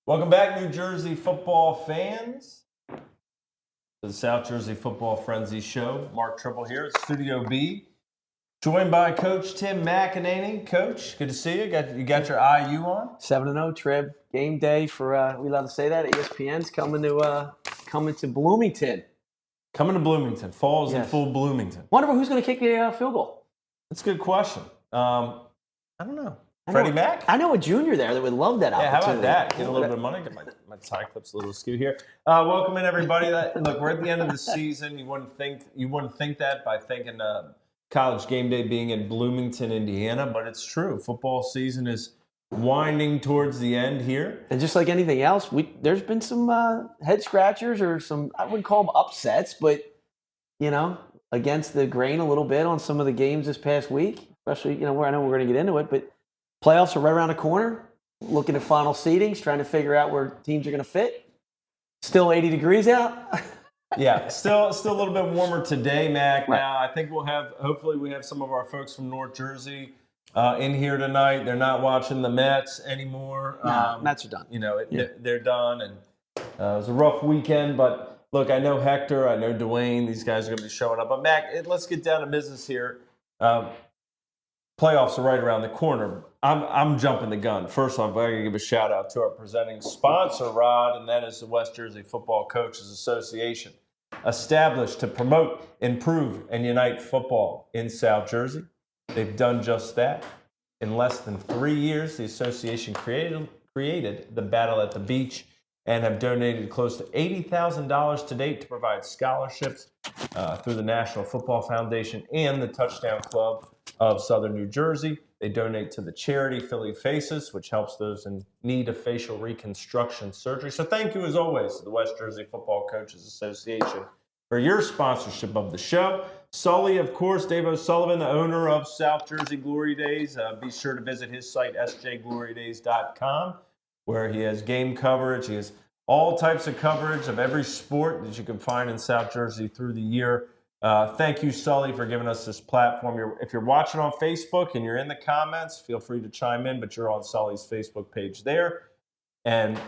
Welcome back, New Jersey football fans, to the South Jersey Football Frenzy Show. Mark Tribble here at Studio B, joined by Coach Tim McEnany. Coach, good to see you. You got your IU on? 7-0 Trib. Game day for, we allowed to say that? ESPN's coming to Bloomington. Coming to Bloomington. Falls in Yes. full Bloomington. Wonder who's going to kick the field goal. That's a good question. I don't know. Freddie Mac? I know a junior there that would love that Yeah, how opportunity. about that? Get a little bit of money. Get my tie clips a little askew here. Welcome in, everybody. Look, we're at the end of the season. You wouldn't think that by thinking College Game Day being in Bloomington, Indiana, but it's true. Football season is winding towards the end here. And just like anything else, there's been some head scratchers or some, I wouldn't call them upsets, but, against the grain a little bit on some of the games this past week, especially, where I know we're going to get into it, but playoffs are right around the corner. Looking at final seedings, trying to figure out where teams are going to fit. Still 80 degrees out. Yeah, still a little bit warmer today, Mac. Right. Now, I think hopefully we have some of our folks from North Jersey in here tonight. They're not watching the Mets anymore. No, Mets are done. They're done, and it was a rough weekend. But look, I know Hector, I know Dwayne. These guys are going to be showing up. But Mac, let's get down to business here. Playoffs are right around the corner. I'm jumping the gun. First off, I'm going to give a shout out to our presenting sponsor, Rod, and that is the West Jersey Football Coaches Association, established to promote, improve, and unite football in South Jersey. They've done just that. In less than 3 years, the association created the Battle at the Beach and have donated close to $80,000 to date to provide scholarships through the National Football Foundation and the Touchdown Club of Southern New Jersey. They donate to the charity Philly Faces, which helps those in need of facial reconstruction surgery. So thank you, as always, to the West Jersey Football Coaches Association for your sponsorship of the show. Sully, of course, Dave O'Sullivan, the owner of South Jersey Glory Days. Be sure to visit his site, sjglorydays.com, where he has game coverage. He has all types of coverage of every sport that you can find in South Jersey through the year. Thank you, Sully, for giving us this platform. If you're watching on Facebook and you're in the comments, feel free to chime in, but you're on Sully's Facebook page there. And,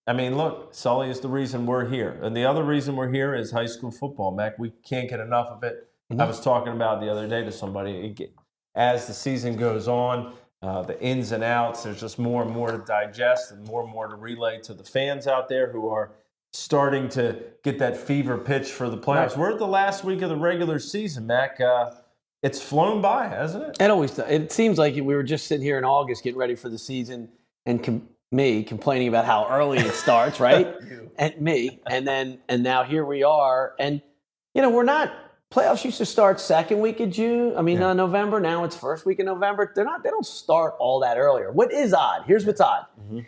look, Sully is the reason we're here. And the other reason we're here is high school football, Mac. We can't get enough of it. Mm-hmm. I was talking about the other day to somebody. As the season goes on, the ins and outs, there's just more and more to digest and more to relay to the fans out there who are starting to get that fever pitch for the playoffs. Right. We're at the last week of the regular season, Mac. It's flown by, hasn't it? It always does. It seems like we were just sitting here in August getting ready for the season and me complaining about how early it starts, right? And now here we are. And, we're not playoffs used to start second week of June. I mean, Yeah. November. Now it's first week of November. They don't start all that earlier. What is odd? Here's what's odd. Mhm.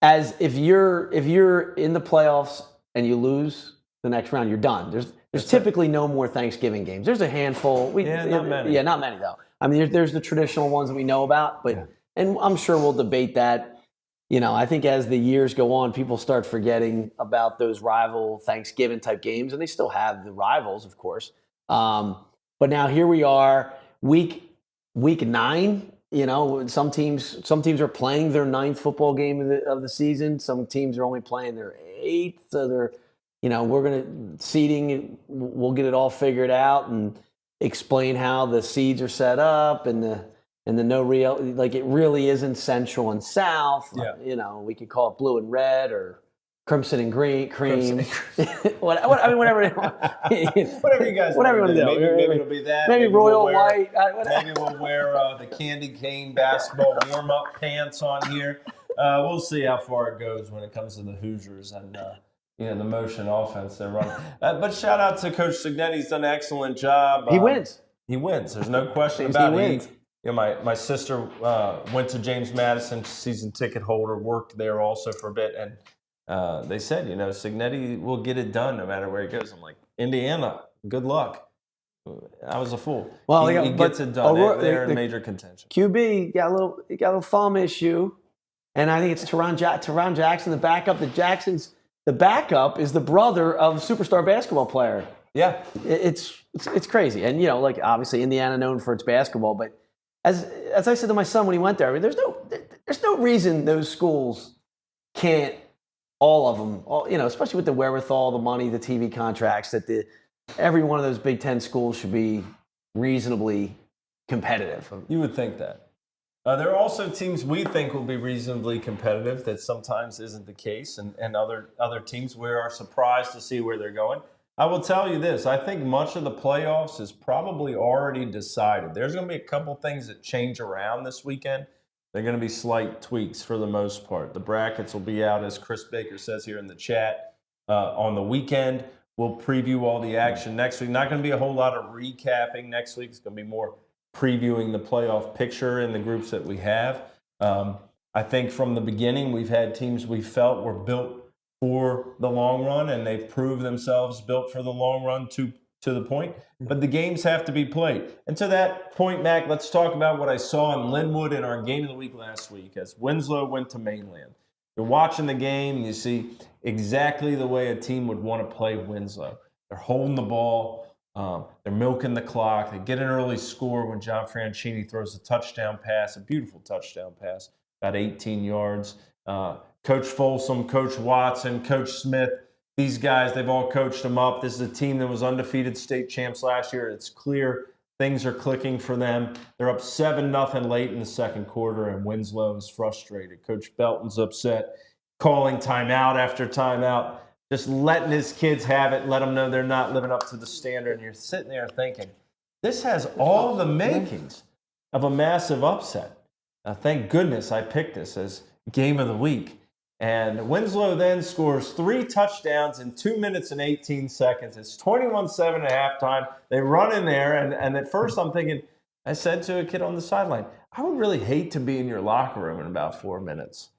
As if you're in the playoffs and you lose the next round, you're done. There's That's typically no more Thanksgiving games. There's a handful. Not many. Yeah, not many though. I mean, there's the traditional ones that we know about, but and I'm sure we'll debate that. I think as the years go on, people start forgetting about those rival Thanksgiving type games, and they still have the rivals, of course. But now here we are, week 9. Some teams are playing their 9th football game of the season. Some teams are only playing their 8th. So they're, we're going to seeding. We'll get it all figured out and explain how the seeds are set up and the no real, like it really isn't central and south. Yeah. We could call it blue and red or crimson and cream. Crimson. Whatever. Whatever you guys Whatever you want to do. want to do. Maybe it'll be that. Maybe royal white. Maybe we'll wear the candy cane basketball warm-up pants on here. We'll see how far it goes when it comes to the Hoosiers and the motion offense they're running. But shout out to Coach Cignetti. He's done an excellent job. He wins. He wins. There's no question about it. He wins. My sister went to James Madison, season ticket holder, worked there also for a bit, and they said, Cignetti will get it done no matter where he goes. I'm like, Indiana, good luck. I was a fool. Well, he gets it done. They're in major contention. QB got a little thumb issue, and I think it's Teron Jackson, the backup. The backup is the brother of a superstar basketball player. Yeah, it's crazy, and obviously Indiana known for its basketball, but as I said to my son when he went there, I mean, there's no reason those schools can't, all of them, especially with the wherewithal, the money, the TV contracts, that every one of those Big Ten schools should be reasonably competitive. You would think that. There are also teams we think will be reasonably competitive that sometimes isn't the case, and other teams we are surprised to see where they're going. I will tell you this. I think much of the playoffs is probably already decided. There's going to be a couple things that change around this weekend. They're going to be slight tweaks for the most part. The brackets will be out, as Chris Baker says here in the chat, on the weekend. We'll preview all the action next week. Not going to be a whole lot of recapping next week. It's going to be more previewing the playoff picture in the groups that we have. I think from the beginning, we've had teams we felt were built for the long run, and they've proved themselves built for the long run to the point. But the games have to be played. And to that point, Mac, let's talk about what I saw in Linwood in our game of the week last week as Winslow went to Mainland. You're watching the game, and you see exactly the way a team would want to play Winslow. They're holding the ball. They're milking the clock. They get an early score when John Franchini throws a touchdown pass, a beautiful touchdown pass, about 18 yards. Coach Folsom, Coach Watson, Coach Smith, these guys, they've all coached them up. This is a team that was undefeated state champs last year. It's clear things are clicking for them. They're up 7-0 late in the second quarter, and Winslow is frustrated. Coach Belton's upset, calling timeout after timeout, just letting his kids have it, let them know they're not living up to the standard. And you're sitting there thinking, this has all the makings of a massive upset. Thank goodness I picked this as game of the week. And Winslow then scores 3 touchdowns in 2 minutes and 18 seconds. It's 21-7 at halftime. They run in there, and at first I'm thinking, I said to a kid on the sideline, I would really hate to be in your locker room in about 4 minutes.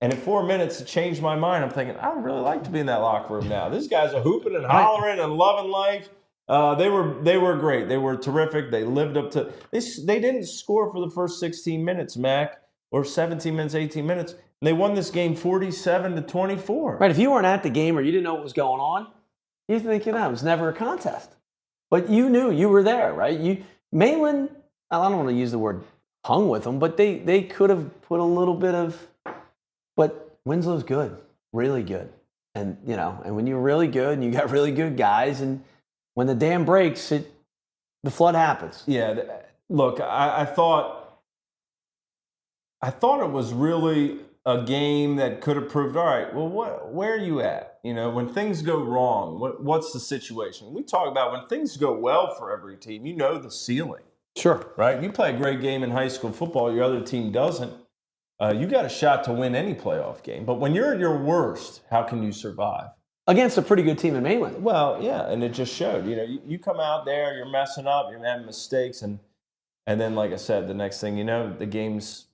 And in 4 minutes, it changed my mind. I'm thinking, I would really like to be in that locker room now. These guys are hooping and hollering and loving life. They were great. They were terrific. They lived up to – they didn't score for the first 16 minutes, Mac, or 17 minutes, 18 minutes. And they won this game 47-24. Right, if you weren't at the game or you didn't know what was going on, you think, it was never a contest. But you knew, you were there, right? Mainland, I don't want to use the word hung with them, but they could have put a little bit of – but Winslow's good, really good. And, and when you're really good and you got really good guys, and when the dam breaks, the flood happens. Yeah, look, I thought it was really a game that could have proved, all right, well, where are you at? When things go wrong, what's the situation? We talk about when things go well for every team, the ceiling. Sure. Right? You play a great game in high school football, your other team doesn't. You got a shot to win any playoff game. But when you're at your worst, how can you survive? against a pretty good team in Mainland. Well, yeah, and it just showed. You come out there, you're messing up, you're having mistakes, and then, like I said, the next thing you know, the game's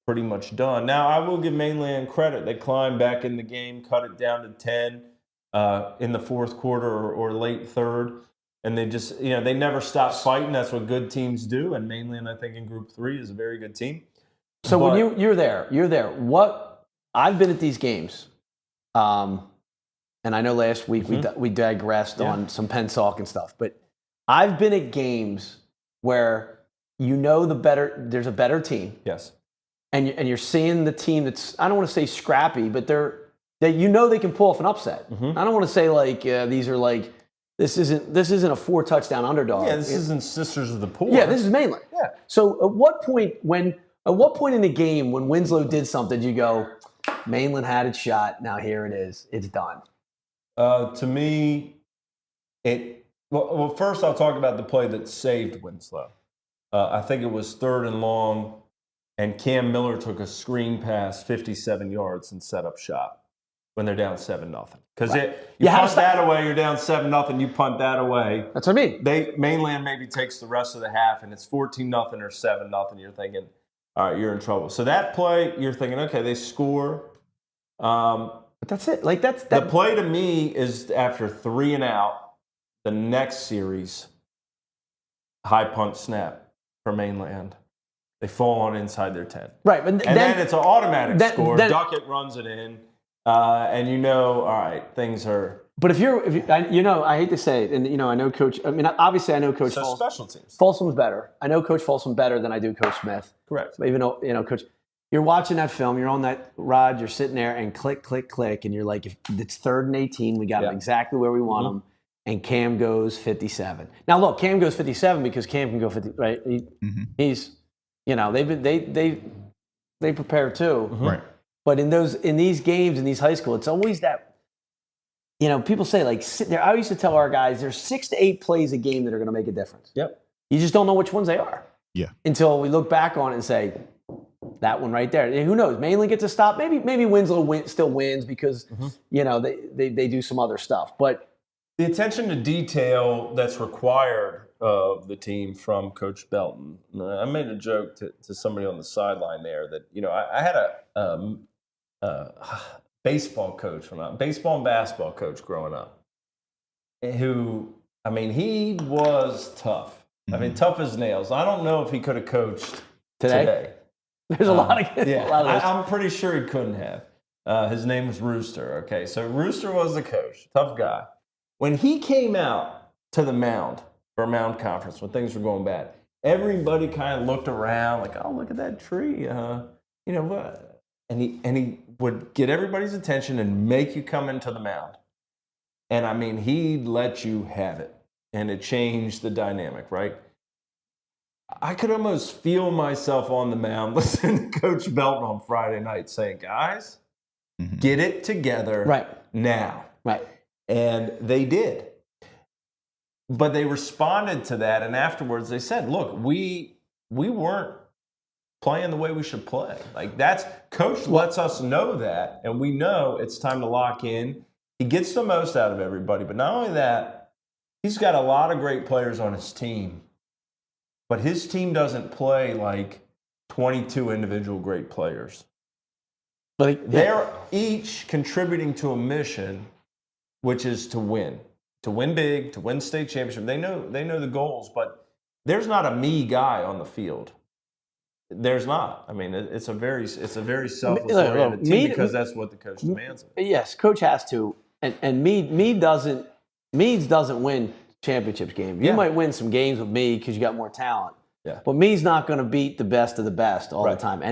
pretty much done. Now, I will give Mainland credit. They climbed back in the game, cut it down to 10 in the fourth quarter or late third. And they just, they never stop fighting. That's what good teams do. And Mainland, I think, in Group 3 is a very good team. So when you're there. What I've been at these games, and I know last week we digressed on some Penn Salk and stuff, but I've been at games where there's a better team. Yes. And you're seeing the team that's, I don't want to say scrappy, but they can pull off an upset. Mm-hmm. I don't want to say these are like, this isn't a 4-touchdown underdog. Yeah, this isn't Sisters of the Poor. Yeah, this is Mainland. Yeah. So at what point in the game when Winslow did something, did you go, Mainland had its shot, now here it is, it's done? To me, well, first I'll talk about the play that saved Winslow. I think it was 3rd and long, and Cam Miller took a screen pass 57 yards and set up shot when they're down 7-0. Because you punt that away, you're down 7-0, you punt that away. That's what I mean. Mainland maybe takes the rest of the half, and it's 14-0 or 7-0. You're thinking, all right, you're in trouble. So that play, you're thinking, okay, they score. But that's it. The play to me is after 3 and out, the next series, high punt snap for Mainland. They fall on inside their 10. Right, but then it's an automatic score. Duckett runs it in, and all right, things are. But if I hate to say it, and I know Coach. I mean, obviously, I know Coach. So special teams. Folsom's better. I know Coach Folsom better than I do Coach Smith. Correct. But even though Coach, you're watching that film, you're on that rod, you're sitting there, and click, click, click, and you're like, if it's 3rd and 18, we got them exactly where we want them. And Cam goes 57. Now look, Cam goes 57 because Cam can go 50. Right? He's, they prepare too. Right. But in these games in these high school, it's always that. People say sit there. I used to tell our guys there's 6 to 8 plays a game that are going to make a difference. Yep. You just don't know which ones they are. Yeah. Until we look back on it and say, that one right there. And who knows? Mainland gets a stop. Maybe Winslow still wins because they do some other stuff. But the attention to detail that's required of the team from Coach Belton. I made a joke to somebody on the sideline there that I had a baseball coach baseball and basketball coach growing up, who he was tough. Tough as nails. I don't know if he could have coached today. There's a lot of I'm pretty sure he couldn't have. His name was Rooster. Okay, so Rooster was the coach, tough guy. When he came out to the mound for a mound conference when things were going bad, everybody kind of looked around like, "Oh, look at that tree," what? And he would get everybody's attention and make you come into the mound. And he'd let you have it, and it changed the dynamic, right? I could almost feel myself on the mound listening to Coach Belton on Friday night saying, "Guys, get it together now." Right. And they did. But they responded to that, and afterwards they said, look, we weren't playing the way we should play. Coach lets us know that, and we know it's time to lock in. He gets the most out of everybody, but not only that, he's got a lot of great players on his team. But his team doesn't play like 22 individual great players. They're each contributing to a mission, which is to win big, to win state championship. They know the goals, but there's not a me guy on the field. There's not. It's a very selfless-oriented team because that's what the coach demands of it. Yes, coach has to, and Meade doesn't win championships games. You might win some games with Meade because you got more talent. Yeah. But Meade's not going to beat the best of the best all the time.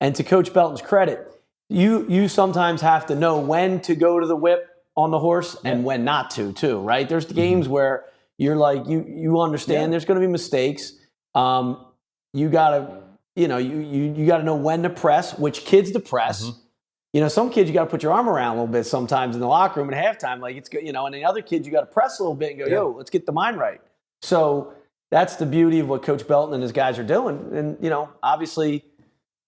And to Coach Belton's credit, you sometimes have to know when to go to the whip on the horse and when not to too, right? There's games where you're like, you understand there's going to be mistakes. You gotta know when to press, which kids to press. Some kids you got to put your arm around a little bit sometimes in the locker room at halftime. Like it's good, and the other kids you got to press a little bit and go, yo, let's get the mind right. So that's the beauty of what Coach Belton and his guys are doing. And obviously,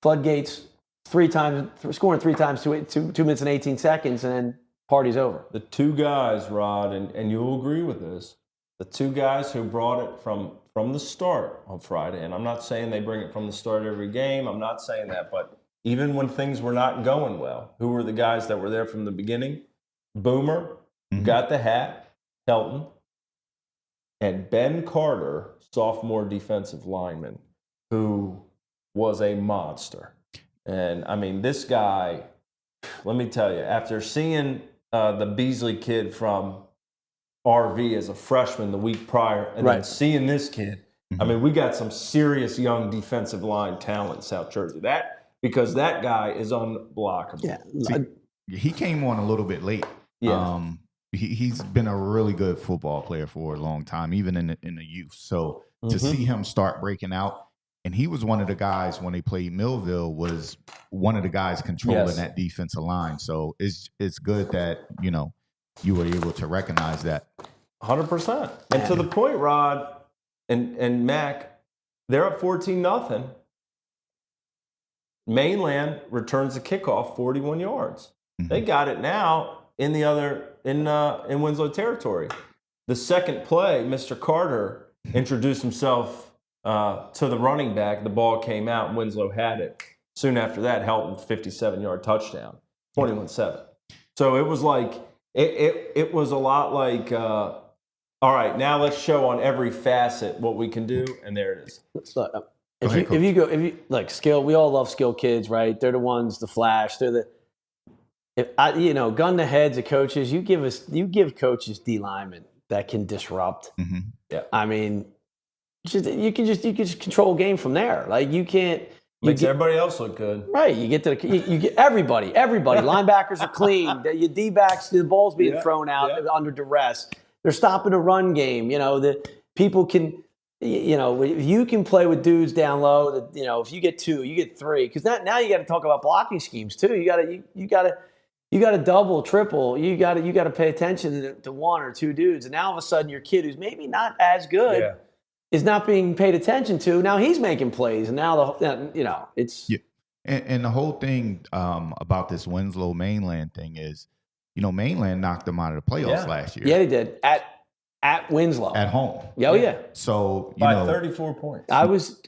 floodgates scoring 3 times, 2 minutes and 18 seconds, and then party's over. The two guys, Rod, and you'll agree with this, the two guys who brought it from the start on Friday, and I'm not saying they bring it from the start every game, I'm not saying that, but even when things were not going well, who were the guys that were there from the beginning? Boomer, got the hat, Helton, and Ben Carter, sophomore defensive lineman, who was a monster. And, I mean, this guy, let me tell you, after seeing the Beasley kid from RV as a freshman the week prior, and then seeing this kid, I mean, we got some serious young defensive line talent in South Jersey. Because that guy is unblockable. Yeah. See, he came on a little bit late. Yeah. He's been a really good football player for a long time, even in the youth. So to see him start breaking out, and he was one of the guys when they played Millville, was one of the guys controlling that defensive line. So it's good that, you were able to recognize that. 100%. And to the point, Rod and Mac, they're up 14-0. Mainland returns the kickoff 41 yards. They got it now in Winslow territory. The second play, Mr. Carter introduced himself to the running back. The ball came out and Winslow had it. Soon after that, Helton 57-yard touchdown, 21-7. So it was like it was a lot like all right, now let's show on every facet what we can do, and there it is. If you like skill, we all love skill kids, right? They're the ones, the flash. They're gun to heads of coaches. You give coaches D linemen that can disrupt. Yeah, I mean, you can just control a game from there. Like you can't. Makes everybody else look good, right? You get you get everybody. Linebackers are clean. Your D backs, the ball's being thrown out under duress. They're stopping a run game. The people can. If you can play with dudes down low, if you get 2, you get 3, because now you got to talk about blocking schemes too. You got to double, triple. You got to pay attention to 1 or 2 dudes, and now all of a sudden your kid who's maybe not as good is not being paid attention to. Now he's making plays, and now it's And the whole thing about this Winslow Mainland thing is, Mainland knocked them out of the playoffs last year. Yeah, they did at Winslow. At home. Oh, yeah. So, by 34 points. I was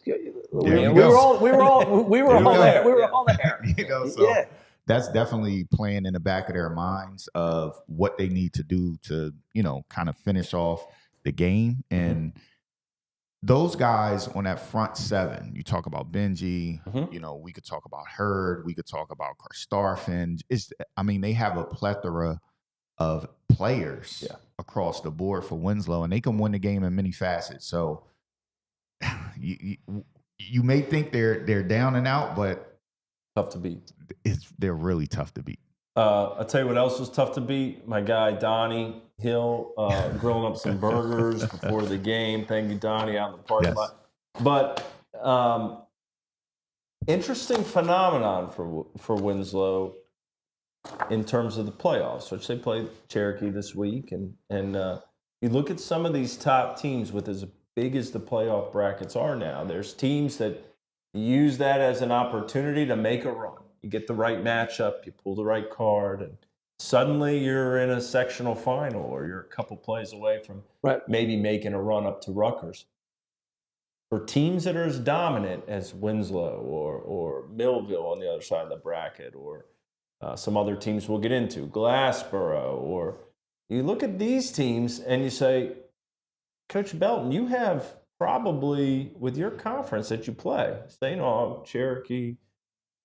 we were all there. We were all there. So that's definitely playing in the back of their minds of what they need to do to, kind of finish off the game. And those guys on that front 7, you talk about Benji, we could talk about Hurd, we could talk about Karstarfin. They have a plethora of players across the board for Winslow, and they can win the game in many facets. So you may think they're down and out, but tough to beat. They're really tough to beat. I'll tell you what else was tough to beat. My guy Donnie Hill grilling up some burgers before the game. Thank you, Donnie, out in the parking lot. But interesting phenomenon for Winslow in terms of the playoffs, which they played Cherokee this week. And you look at some of these top teams with as big as the playoff brackets are now, there's teams that use that as an opportunity to make a run. You get the right matchup, you pull the right card, and suddenly you're in a sectional final or you're a couple plays away from maybe making a run up to Rutgers. For teams that are as dominant as Winslow or Millville on the other side of the bracket, or some other teams we'll get into, Glassboro, or you look at these teams and you say, Coach Belton, you have probably, with your conference that you play, St. Aug, Cherokee,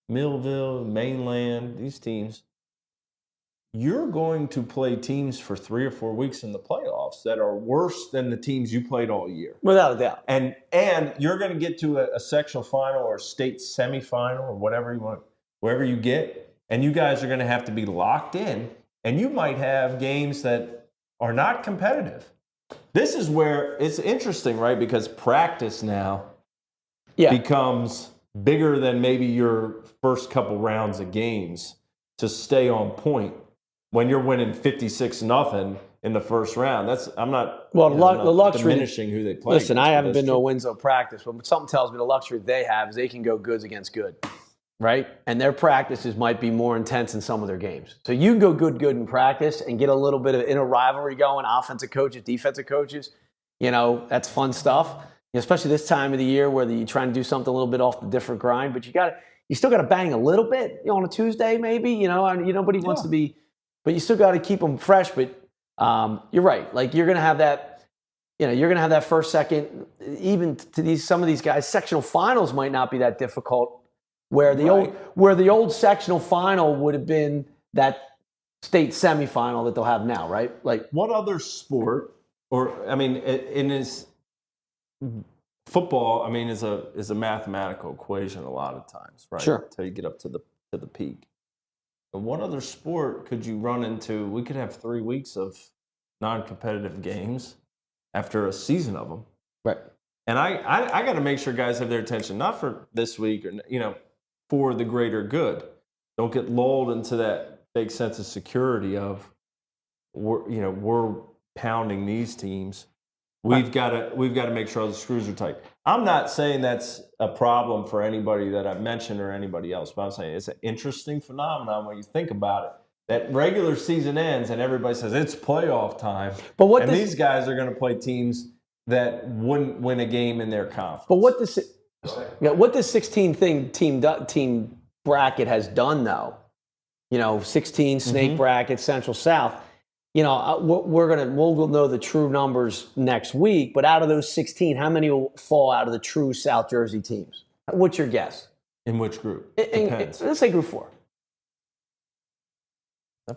Millville, Mainland, these teams, you're going to play teams for 3 or 4 weeks in the playoffs that are worse than the teams you played all year. Without a doubt. And you're going to get to a sectional final or a state semifinal or whatever you want, wherever you get, and you guys are going to have to be locked in, and you might have games that are not competitive. This is where it's interesting, right? Because practice now becomes bigger than maybe your first couple rounds of games to stay on point when you're winning 56-0 in the first round. I'm not the luxury diminishing who they play. Listen, I haven't been to a Winslow practice, but something tells me the luxury they have is they can go goods against good. right? And their practices might be more intense than some of their games. So you can go good in practice and get a little bit of inner rivalry going, offensive coaches, defensive coaches. That's fun stuff, especially this time of the year where you're trying to do something a little bit off the different grind, but you still got to bang a little bit on a Tuesday maybe, nobody wants to be, but you still got to keep them fresh. But you're right. Like you're going to have that, you're going to have that first, second, even to some of these guys, sectional finals might not be that difficult. Where the old sectional final would have been that state semifinal that they'll have now, right? Like what other sport, in his football, is a mathematical equation a lot of times, right? Sure. Until you get up to the peak. And what other sport could you run into? We could have 3 weeks of non-competitive games after a season of them, right? And I got to make sure guys have their attention, not for this week or for the greater good. Don't get lulled into that fake sense of security of we're pounding these teams. We've got to make sure all the screws are tight. I'm not saying that's a problem for anybody that I've mentioned or anybody else, but I'm saying it's an interesting phenomenon when you think about it. That regular season ends and everybody says it's playoff time. But these guys are going to play teams that wouldn't win a game in their conference. But what this 16 team bracket has done, though, 16 snake bracket, Central South. We'll know the true numbers next week. But out of those 16, how many will fall out of the true South Jersey teams? What's your guess? In which group? Depends. Let's say Group 4.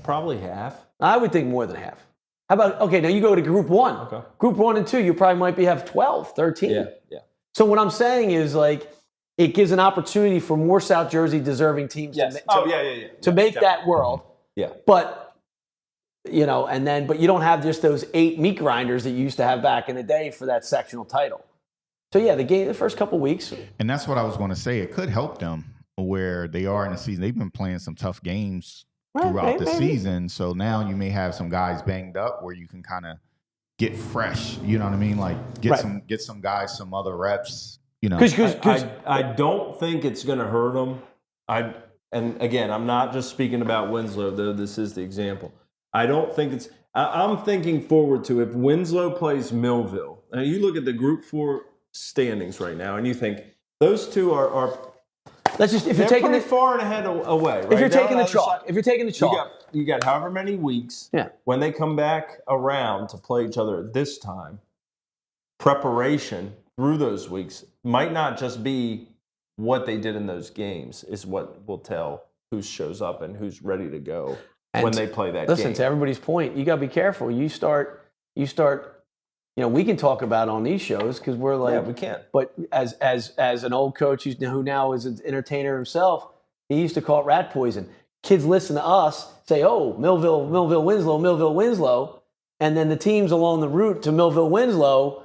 Probably half. I would think more than half. How about, now you go to Group 1. Okay. Group 1 and 2, you probably might have 12, 13. Yeah. So what I'm saying is, it gives an opportunity for more South Jersey deserving teams to make that world. Yeah. But, but you don't have just those 8 meat grinders that you used to have back in the day for that sectional title. So, the first couple weeks. And that's what I was going to say. It could help them where they are in the season. They've been playing some tough games throughout the season. So now you may have some guys banged up where you can kind of get fresh, you know what I mean? Like get some guys some other reps, I don't think it's going to hurt them. And again, I'm not just speaking about Winslow, though this is the example. I don't think I'm thinking forward to if Winslow plays Millville. Now you look at the Group 4 standings right now, and you think those two are let's just if you're taking pretty far and ahead away. Right? If you're taking the chalk, you got however many weeks. Yeah. When they come back around to play each other at this time, preparation through those weeks might not just be what they did in those games. Is what will tell who shows up and who's ready to go when they play that game. Listen, to everybody's point, you got to be careful. You start. We can talk about on these shows because we're like, we can. But as an old coach who now is an entertainer himself, he used to call it rat poison. Kids listen to us say, "Oh, Millville, Winslow," and then the teams along the route to Millville, Winslow.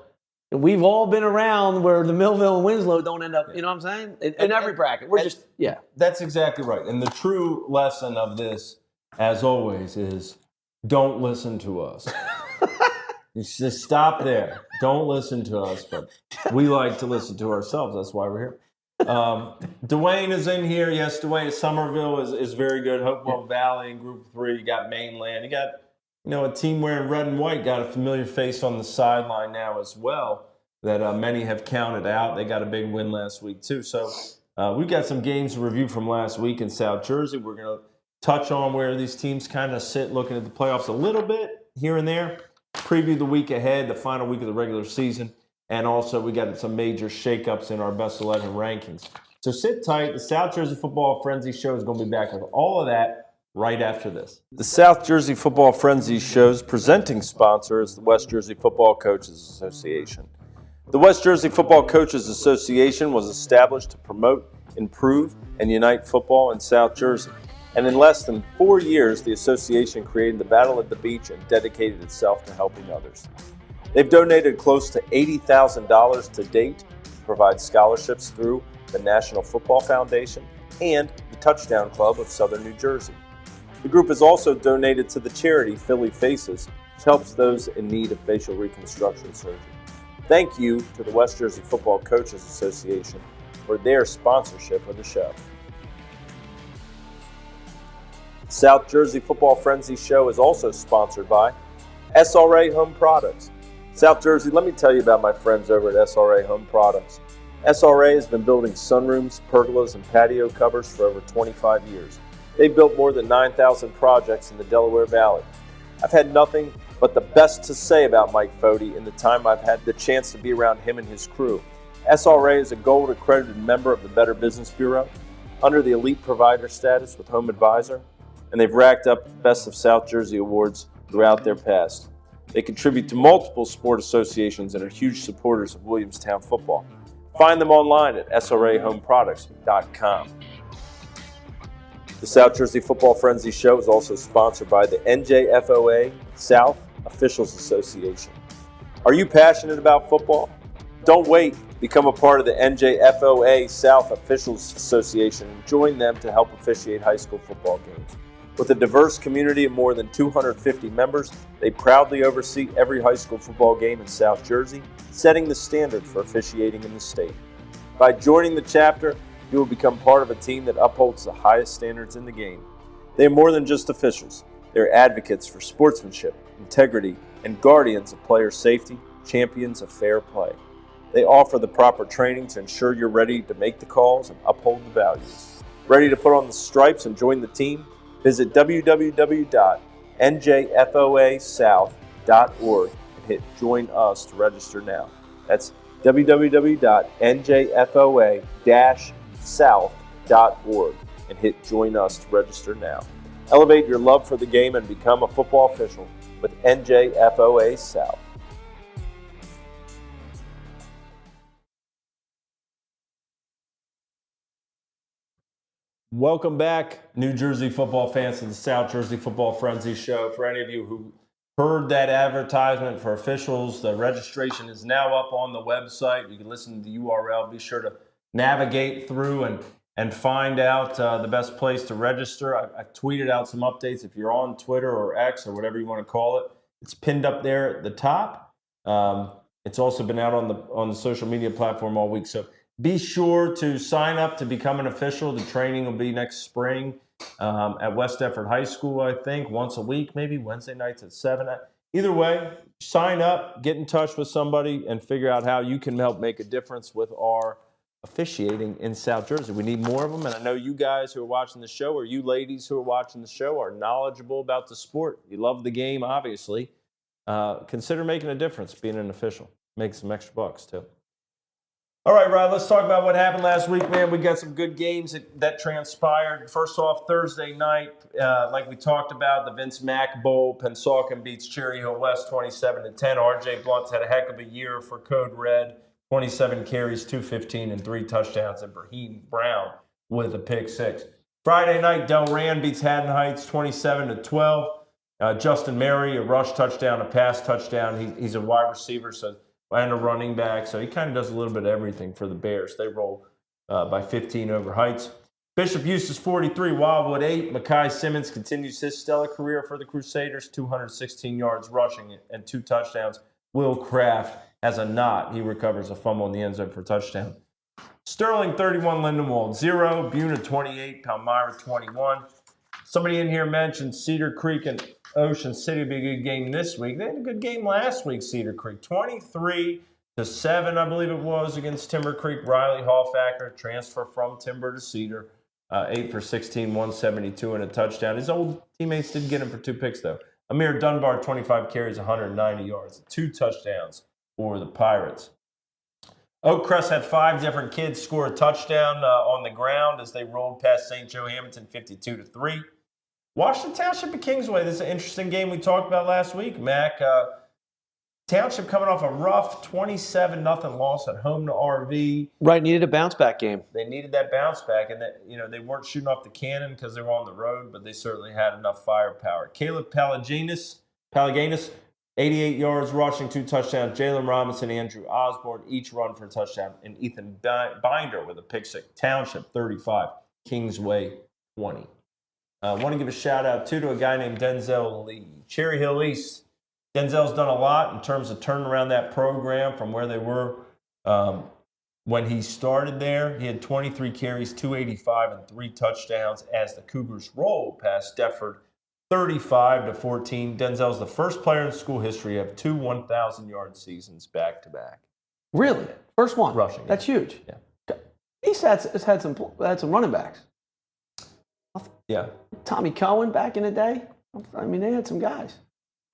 And we've all been around where the Millville and Winslow don't end up. You know what I'm saying? In every bracket, That's exactly right. And the true lesson of this, as always, is don't listen to us. You just stop there. Don't listen to us, but we like to listen to ourselves. That's why we're here. Dwayne is in here. Yes, Dwayne. Somerville is very good. Hopewell Valley in Group 3. You got Mainland. You got a team wearing red and white. Got a familiar face on the sideline now as well that many have counted out. They got a big win last week too. So we've got some games to review from last week in South Jersey. We're going to touch on where these teams kind of sit, looking at the playoffs a little bit here and there. Preview the week ahead, the final week of the regular season, and also we got some major shakeups in our best 11 rankings. So sit tight. The South Jersey Football Frenzy Show is going to be back with all of that right after this. The South Jersey Football Frenzy Show's presenting sponsor is the West Jersey Football Coaches Association. The West Jersey Football Coaches Association was established to promote, improve, and unite football in South Jersey. And in less than 4 years, the association created the Battle at the Beach and dedicated itself to helping others. They've donated close to $80,000 to date to provide scholarships through the National Football Foundation and the Touchdown Club of Southern New Jersey. The group has also donated to the charity Philly Faces, which helps those in need of facial reconstruction surgery. Thank you to the West Jersey Football Coaches Association for their sponsorship of the show. South Jersey Football Frenzy Show is also sponsored by SRA Home Products. South Jersey, let me tell you about my friends over at SRA Home Products. SRA has been building sunrooms, pergolas, and patio covers for over 25 years. They've built more than 9,000 projects in the Delaware Valley. I've had nothing but the best to say about Mike Foti in the time I've had the chance to be around him and his crew. SRA is a gold accredited member of the Better Business Bureau, under the elite provider status with Home Advisor, and they've racked up the Best of South Jersey awards throughout their past. They contribute to multiple sport associations and are huge supporters of Williamstown football. Find them online at srahomeproducts.com. The South Jersey Football Frenzy Show is also sponsored by the NJFOA South Officials Association. Are you passionate about football? Don't wait. Become a part of the NJFOA South Officials Association and join them to help officiate high school football games. With a diverse community of more than 250 members, they proudly oversee every high school football game in South Jersey, setting the standard for officiating in the state. By joining the chapter, you will become part of a team that upholds the highest standards in the game. They are more than just officials. They are advocates for sportsmanship, integrity, and guardians of player safety, champions of fair play. They offer the proper training to ensure you're ready to make the calls and uphold the values. Ready to put on the stripes and join the team? Visit www.njfoasouth.org and hit Join Us to register now. That's www.njfoa-south.org and hit Join Us to register now. Elevate your love for the game and become a football official with NJFOA South. Welcome back, New Jersey football fans, to the South Jersey Football Frenzy Show. For any of you who heard that advertisement for officials, the registration is now up on the website. You can listen to the URL. Be sure to navigate through and find out the best place to register. I tweeted out some updates. If you're on Twitter or X or whatever you want to call it, it's pinned up there at the top. It's also been out on the social media platform all week. So be sure to sign up to become an official. The training will be next spring at West Effort High School, I think, once a week, maybe Wednesday nights at 7. Either way, sign up, get in touch with somebody, and figure out how you can help make a difference with our officiating in South Jersey. We need more of them, and I know you guys who are watching the show, or you ladies who are watching the show, are knowledgeable about the sport. You love the game, obviously. Consider making a difference being an official. Make some extra bucks, too. All right, Rod, let's talk about what happened last week, man. We got some good games that transpired. First off, Thursday night, like we talked about, the Vince Mack Bowl, Pennsauken beats Cherry Hill West 27-10. RJ Blunt's had a heck of a year for Code Red, 27 carries, 215, and 3 touchdowns, and Brahim Brown with a pick 6. Friday night, Delran beats Haddon Heights 27-12. Justin Mary, a rush touchdown, a pass touchdown. He's a wide receiver, and a running back, so he kind of does a little bit of everything for the Bears. They roll by 15 over Heights. Bishop Eustace 43, Wildwood 8. Makai Simmons continues his stellar career for the Crusaders, 216 yards rushing and 2 touchdowns. Will Kraft has a knot. He recovers a fumble in the end zone for a touchdown. Sterling 31, Lindenwold 0. Buna 28, Palmyra 21. Somebody in here mentioned Cedar Creek and Ocean City will be a good game this week. They had a good game last week, Cedar Creek. 23-7, I believe it was, against Timber Creek. Riley Hallfacker, transfer from Timber to Cedar. 8 for 16, 172, and a touchdown. His old teammates did get him for 2 picks, though. Amir Dunbar, 25 carries, 190 yards. 2 touchdowns for the Pirates. Oakcrest had 5 different kids score a touchdown on the ground as they rolled past St. Joe Hamilton 52-3. Washington Township at Kingsway. This is an interesting game we talked about last week. Mac, Township coming off a rough 27-0 loss at home to RV. Right, needed a bounce back game. They needed that bounce back, and they weren't shooting off the cannon because they were on the road, but they certainly had enough firepower. Caleb Palagianis, 88 yards rushing, 2 touchdowns. Jalen Robinson, Andrew Osborne, each run for a touchdown, and Ethan Binder with a pick 6. Township 35, Kingsway 20. I want to give a shout-out, too, to a guy named Denzel Lee. Cherry Hill East. Denzel's done a lot in terms of turning around that program from where they were When he started there, he had 23 carries, 285, and 3 touchdowns as the Cougars rolled past Defford 35-14. Denzel's the first player in school history to have 2 1,000-yard seasons back-to-back. Really? First one. Rushing. That's huge. Yeah. East has had some running backs. Yeah. Tommy Cohen back in the day. I mean, they had some guys.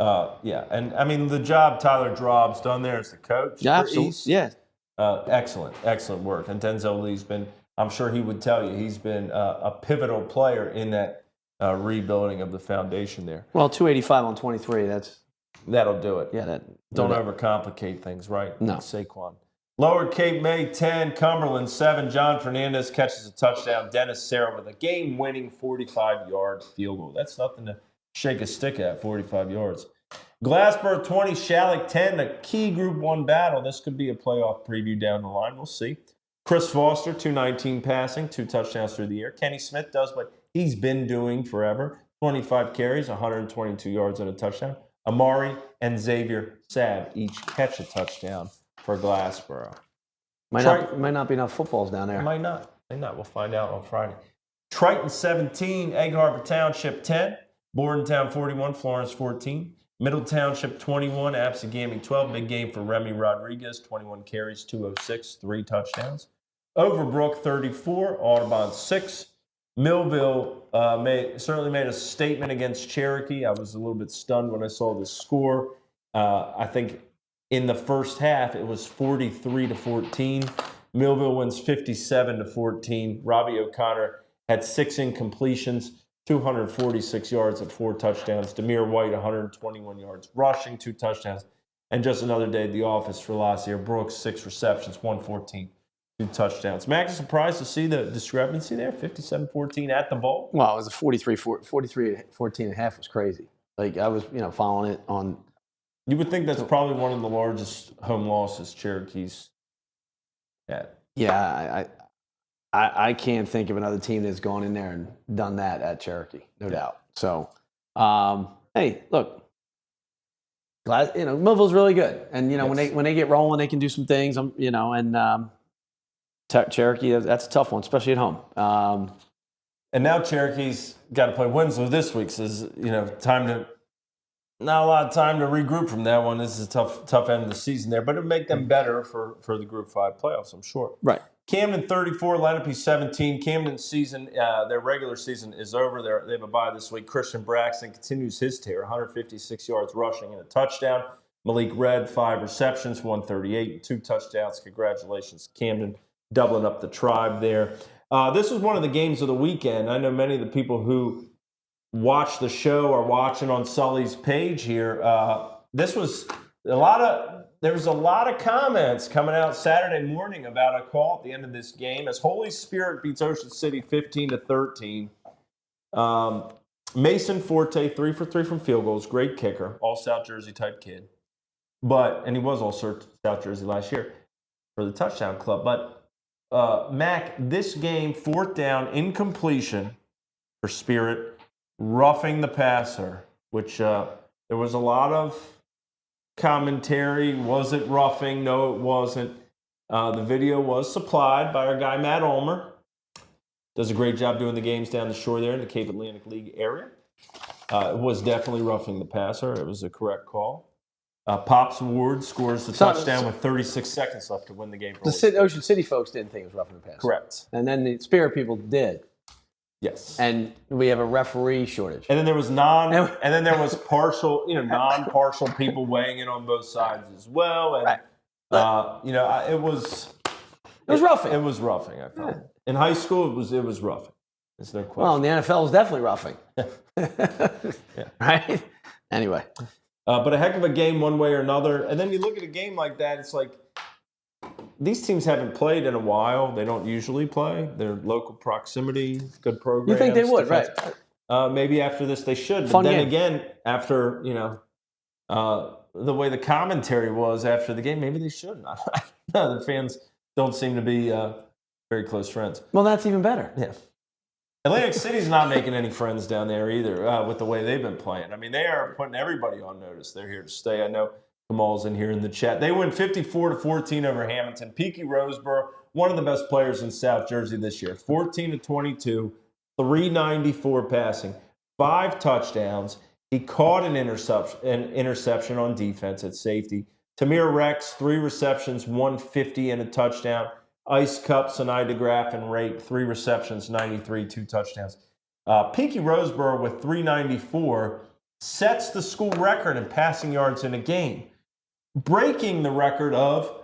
Yeah. And, I mean, the job Tyler Drob's done there as the coach for East. Yeah. Excellent work. And Denzel Lee's been, I'm sure he would tell you, he's been a pivotal player in that rebuilding of the foundation there. Well, 285 on 23. That'll do it. Yeah. Don't overcomplicate things, right? No. Saquon. Lower Cape May 10, Cumberland 7. John Fernandez catches a touchdown. Dennis Sarah with a game-winning 45-yard field goal. That's nothing to shake a stick at, 45 yards. Glassboro 20, Shalleck 10, a key Group 1 battle. This could be a playoff preview down the line. We'll see. Chris Foster, 219 passing, 2 touchdowns through the air. Kenny Smith does what he's been doing forever. 25 carries, 122 yards and a touchdown. Amari and Xavier Sabb each catch a touchdown for Glassboro. Might not be enough footballs down there. Might not. We'll find out on Friday. Triton 17, Egg Harbor Township 10, Bordentown 41, Florence 14. Middle Township 21, Absegami 12. Big game for Remy Rodriguez, 21 carries, 206, 3 touchdowns. Overbrook 34, Audubon 6. Millville certainly made a statement against Cherokee. I was a little bit stunned when I saw the score. I think in the first half it was 43-14. Millville wins 57-14. Robbie O'Connor had 6 incompletions, 246 yards and 4 touchdowns. Demir White, 121 yards rushing, 2 touchdowns. And just another day at the office for Lassier Brooks, 6 receptions, 114, 2 touchdowns. Max, surprised to see the discrepancy there, 57-14 at the bowl? Well, it was a 43-14 and a half was crazy. Like, I was, following it on. You would think that's probably one of the largest home losses Cherokee's had. Yeah, I can't think of another team that's gone in there and done that at Cherokee, no doubt. So, hey, look, Millville's really good, and Yes. when they get rolling, they can do some things. Cherokee, that's a tough one, especially at home. And now Cherokee's got to play Winslow this week, so not a lot of time to regroup from that one. This is a tough end of the season there, but it'll make them better for the Group 5 playoffs, I'm sure. Right. Camden 34, Lenape 17. Camden's season, their regular season is over. They have a bye this week. Christian Braxton continues his tear, 156 yards rushing and a touchdown. Malik Red, 5 receptions, 138, and 2 touchdowns. Congratulations, Camden, doubling up the tribe there. This was one of the games of the weekend. I know many of the people who watch the show are watching on Sully's page here. There was a lot of comments coming out Saturday morning about a call at the end of this game as Holy Spirit beats Ocean City 15-13. Mason Forte, 3 for 3 from field goals, great kicker, all South Jersey type kid. And he was all South Jersey last year for the touchdown club. But Mac, this game, 4th down, incompletion for Spirit, roughing the passer, which there was a lot of commentary. Was it roughing? No, it wasn't. The video was supplied by our guy Matt Ulmer. Does a great job doing the games down the shore there in the Cape Atlantic League area. It was definitely roughing the passer. It was a correct call. Pops Ward scores the touchdown with 36 seconds left to win the game. The Ocean City folks didn't think it was roughing the passer. Correct. And then the Spirit people did. Yes. And we have a referee shortage. And then there was partial, non-partial people weighing in on both sides as well. And right. It was roughing. It was roughing, I felt. In high school it was roughing. There's no question. Well, in the NFL is definitely roughing. Yeah. Right? Anyway. But a heck of a game one way or another. And then you look at a game like that, it's like these teams haven't played in a while. They don't usually play. They're local proximity, good programs. You think they would, right? Maybe after this they should. Fun but then game. again, after, the way the commentary was after the game, maybe they shouldn't. The fans don't seem to be very close friends. Well, that's even better. Yeah. Atlantic City's not making any friends down there either with the way they've been playing. I mean, they are putting everybody on notice. They're here to stay. I know Kamal's in here in the chat. They win 54-14 over Hamilton. Peaky Roseboro, one of the best players in South Jersey this year. 14-22, 394 passing, 5 touchdowns. He caught an interception on defense at safety. Tamir Rex, 3 receptions, 150 and a touchdown. Ice Cup, Sinai DeGraff, and Rate, 3 receptions, 93, 2 touchdowns. Peaky Roseboro with 394 sets the school record in passing yards in a game, breaking the record of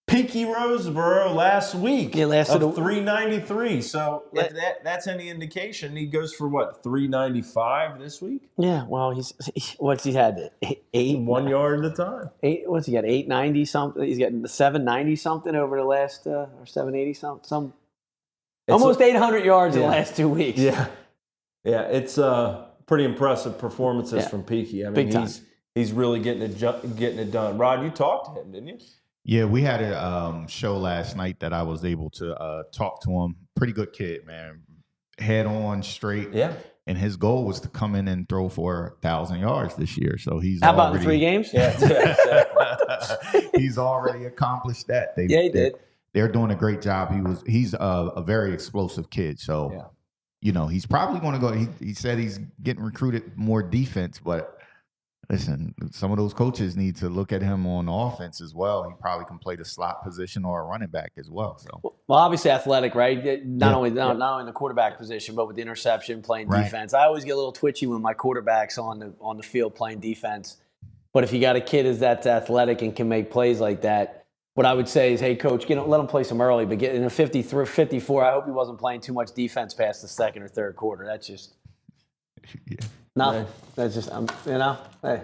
Peaky Roseboro last week of 393. So if that's any indication, he goes for what, 395 this week? Yeah, well, what's he had? 1 yard at a time. What's he got? 890 something. He's got 790 something over the last or 780 something. Almost 800 yards in the last 2 weeks. Yeah, it's pretty impressive performances from Peaky. I mean, he's really getting it done. Rod, you talked to him, didn't you? Yeah, we had a show last night that I was able to talk to him. Pretty good kid, man. Head on, straight. Yeah. And his goal was to come in and throw for 1,000 yards this year. So he's How about in 3 games? Yeah, exactly. He's already accomplished that. He did. They're doing a great job. He's a very explosive kid. So, he's probably going to go. He said he's getting recruited more defense, but listen, some of those coaches need to look at him on offense as well. He probably can play the slot position or a running back as well. So, well, obviously athletic, right? Not only in the quarterback position, but with the interception, playing defense. I always get a little twitchy when my quarterback's on the field playing defense. But if you got a kid that's athletic and can make plays like that, what I would say is, hey, coach, let him play some early, but get in a 54. I hope he wasn't playing too much defense past the second or third quarter. That's just nothing. That's just hey.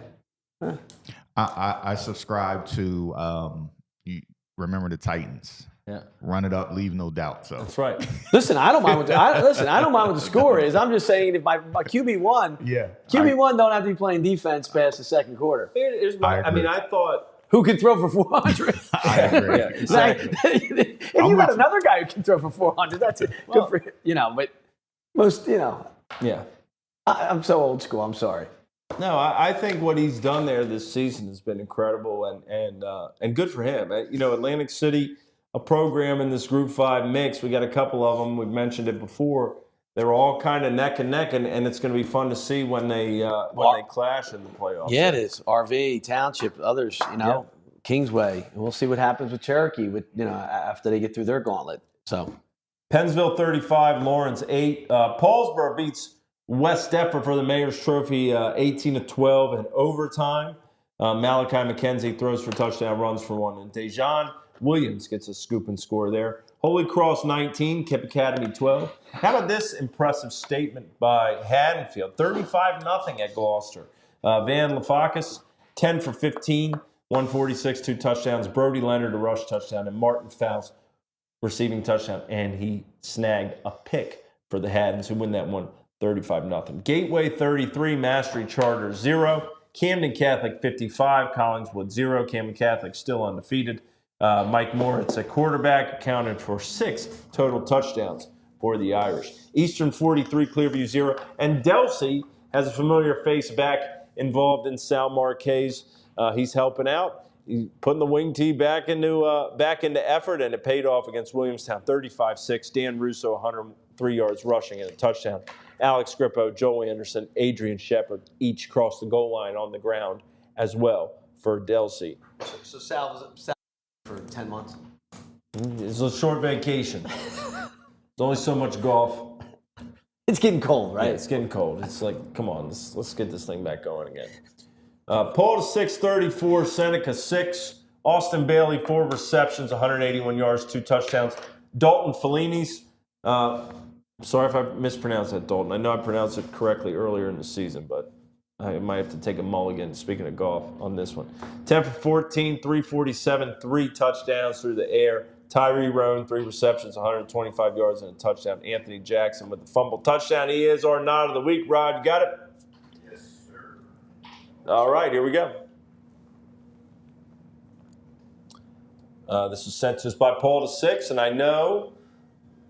I subscribe to you remember the Titans. Yeah, run it up, leave no doubt. So that's right. Listen, I don't mind what the score is. I'm just saying if my QB1, QB1 don't have to be playing defense past the second quarter. I thought. Who can throw for 400? I agree. Yeah, exactly. If you got another guy who can throw for 400, that's it. Good for him. But most, Yeah. I'm so old school. I'm sorry. No, I think what he's done there this season has been incredible and good for him. Atlantic City, a program in this Group 5 mix. We got a couple of them. We've mentioned it before. They're all kind of neck and neck, and it's going to be fun to see when they clash in the playoffs. Yeah, it is. RV, Township, others, Kingsway. And we'll see what happens with Cherokee after they get through their gauntlet. So, Pennsville 35, Lawrence 8. Paulsboro beats West Deptford for the Mayor's Trophy 18-12 in overtime. Malachi McKenzie throws for touchdown, runs for 1. And Dejan Williams gets a scoop and score there. Holy Cross 19, Kip Academy 12. How about this impressive statement by Haddonfield? 35-0 at Gloucester. Van Lafakis, 10 for 15, 146, 2 touchdowns. Brody Leonard, a rush touchdown. And Martin Faust, receiving touchdown. And he snagged a pick for the Haddons, who win that one 35-0. Gateway 33, Mastery Charter 0. Camden Catholic 55, Collingswood 0. Camden Catholic still undefeated. Mike Moritz, a quarterback, accounted for 6 total touchdowns for the Irish. Eastern 43, Clearview 0. And Delsey has a familiar face back involved in Sal Marquez. He's helping out. He's putting the wing tee back into effort, and it paid off against Williamstown 35-6. Dan Russo, 103 yards rushing and a touchdown. Alex Grippo, Joel Anderson, Adrian Shepard each crossed the goal line on the ground as well for Delsey. So Sal was for 10 months. It's a short vacation. There's only so much golf. It's getting cold, right? Yeah, it's getting cold. It's like, come on, let's get this thing back going again. Paul to 634, Seneca 6. Austin Bailey, 4 receptions, 181 yards, 2 touchdowns. Dalton Fellini's, sorry if I mispronounced that, Dalton. I know I pronounced it correctly earlier in the season, but I might have to take a mulligan, speaking of golf, on this one. 10 for 14, 347, 3 touchdowns through the air. Tyree Roan, 3 receptions, 125 yards, and a touchdown. Anthony Jackson with the fumble touchdown. He is our nod of the week. Rod, you got it? Yes, sir. All right, here we go. This was sent to us by Paul to 6, and I know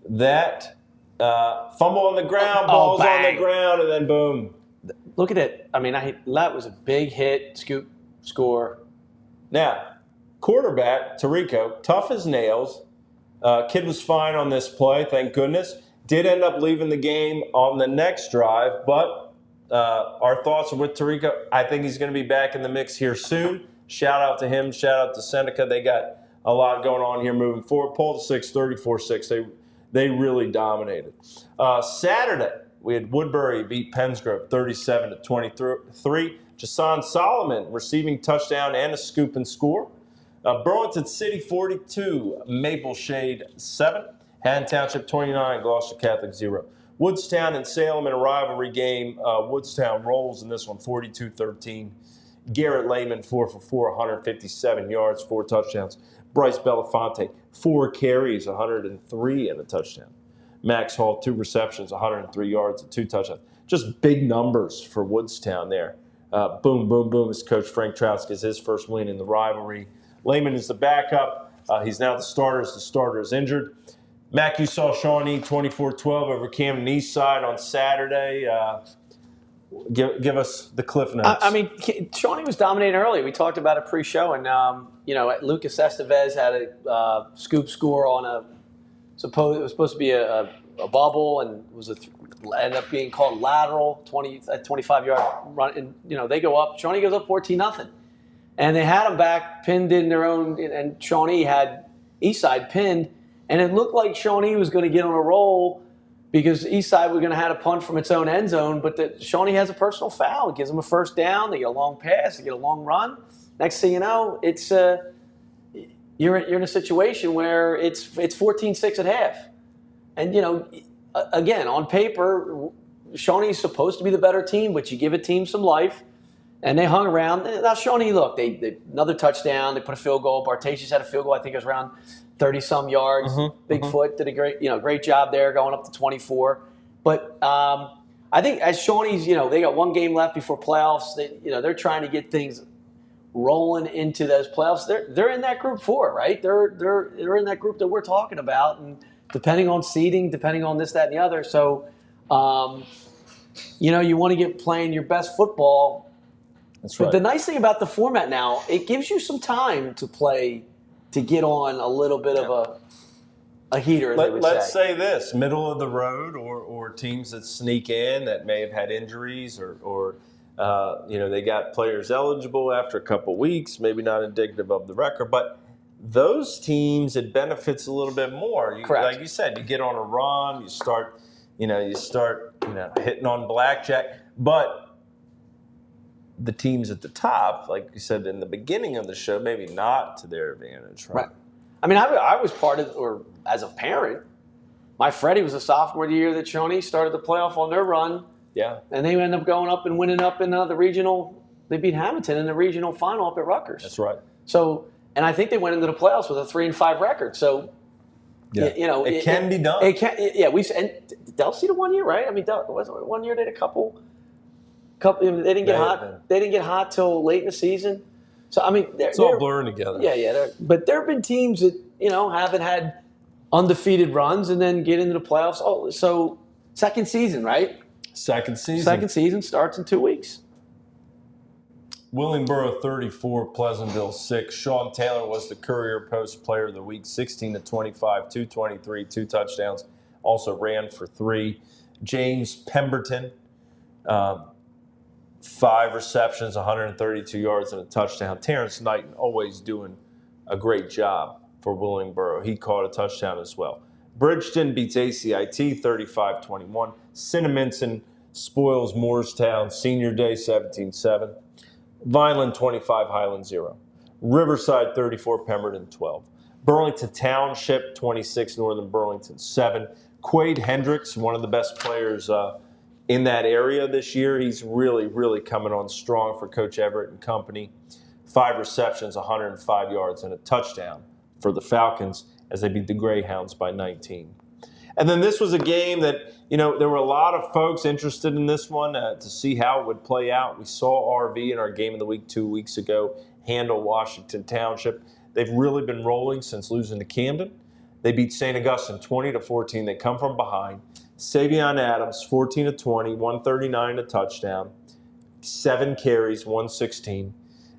that fumble on the ground, balls on the ground, and then boom. Look at it. I mean, that was a big hit, scoop, score. Now, quarterback, Tirico, tough as nails. Kid was fine on this play, thank goodness. Did end up leaving the game on the next drive, but our thoughts are with Tirico. I think he's going to be back in the mix here soon. Shout out to him. Shout out to Seneca. They got a lot going on here moving forward. Pull the 6, 34-6. They really dominated. Saturday, we had Woodbury beat Pensgrove 37-23. Jason Solomon receiving touchdown and a scoop and score. Burlington City 42, Maple Shade 7. Haddon Township 29, Gloucester Catholic 0. Woodstown and Salem in a rivalry game. Woodstown rolls in this one 42-13. Garrett Lehman 4 for 4, 157 yards, 4 touchdowns. Bryce Belafonte 4 carries, 103 and a touchdown. Max Hall 2 receptions, 103 yards and 2 touchdowns. Just big numbers for Woodstown there. Boom, boom, boom as Coach Frank Trouts gets his first win in the rivalry. Lehman is the backup. He's now the starter as the starter is injured. Mac, you saw Shawnee 24-12 over Camden Eastside on Saturday. Give us the cliff notes. I mean, Shawnee was dominating early. We talked about it pre-show, and Lucas Estevez had a scoop score on it was supposed to be a bubble, and ended up being called lateral, 25-yard run, and they go up. Shawnee goes up 14-0, and they had them back pinned in their own, and Shawnee had Eastside pinned, and it looked like Shawnee was going to get on a roll because Eastside was going to have a punt from its own end zone, but Shawnee has a personal foul. It gives them a first down. They get a long pass. They get a long run. Next thing you know, it's you're in a situation where it's 14-6 at half. And, again, on paper, Shawnee's supposed to be the better team, but you give a team some life, and they hung around. Now, Shawnee, look, they another touchdown. They put a field goal. Bartasius had a field goal. I think it was around 30-some yards. Bigfoot did a great job there, going up to 24. But I think as Shawnee's, they got one game left before playoffs. They're trying to get things rolling into those playoffs. They're in that group 4, right? They're in that group that we're talking about, and depending on seeding, depending on this, that, and the other. So, you want to get playing your best football. That's right. But the nice thing about the format now, it gives you some time to play, to get on a little bit of a heater, Let's say this, middle of the road or teams that sneak in that may have had injuries or they got players eligible after a couple weeks, maybe not indicative of the record, but those teams, it benefits a little bit more. Correct. Like you said, you get on a run, you start hitting on blackjack, but the teams at the top, like you said in the beginning of the show, maybe not to their advantage, right? I mean, I was part of, or as a parent, my Freddie was a sophomore the year that Shawnee started the playoff on their run. Yeah. And they ended up going up and winning up in the regional. They beat Hamilton in the regional final up at Rutgers. That's right. So, and I think they went into the playoffs with a 3-5 record. So, it can be done. It can. And Del Cedar 1 year, right? I mean, was it 1 year they had a couple. They didn't get hot. They didn't get hot till late in the season. So I mean, it's all blurring together. Yeah. But there have been teams that haven't had undefeated runs and then get into the playoffs. Oh, so second season, right? Second season. Second season starts in 2 weeks. Willingboro 34, Pleasantville 6. Sean Taylor was the Courier Post Player of the Week, 16-25, 223, 2 touchdowns. Also ran for 3. James Pemberton, 5 receptions, 132 yards, and a touchdown. Terrence Knighton always doing a great job for Willingboro. He caught a touchdown as well. Bridgeton beats ACIT 35-21. Cinnaminson spoils Moorestown Senior Day 17-7. Vineland 25, Highland 0. Riverside 34, Pemberton 12. Burlington Township 26, Northern Burlington 7. Quade Hendricks, one of the best players in that area this year. He's really, really coming on strong for Coach Everett and company. 5 receptions, 105 yards, and a touchdown for the Falcons as they beat the Greyhounds by 19. And then this was a game that, there were a lot of folks interested in this one to see how it would play out. We saw RV in our Game of the Week 2 weeks ago handle Washington Township. They've really been rolling since losing to Camden. They beat St. Augustine 20-14. They come from behind. Savion Adams, 14-20, 139 a touchdown, 7 carries, 116.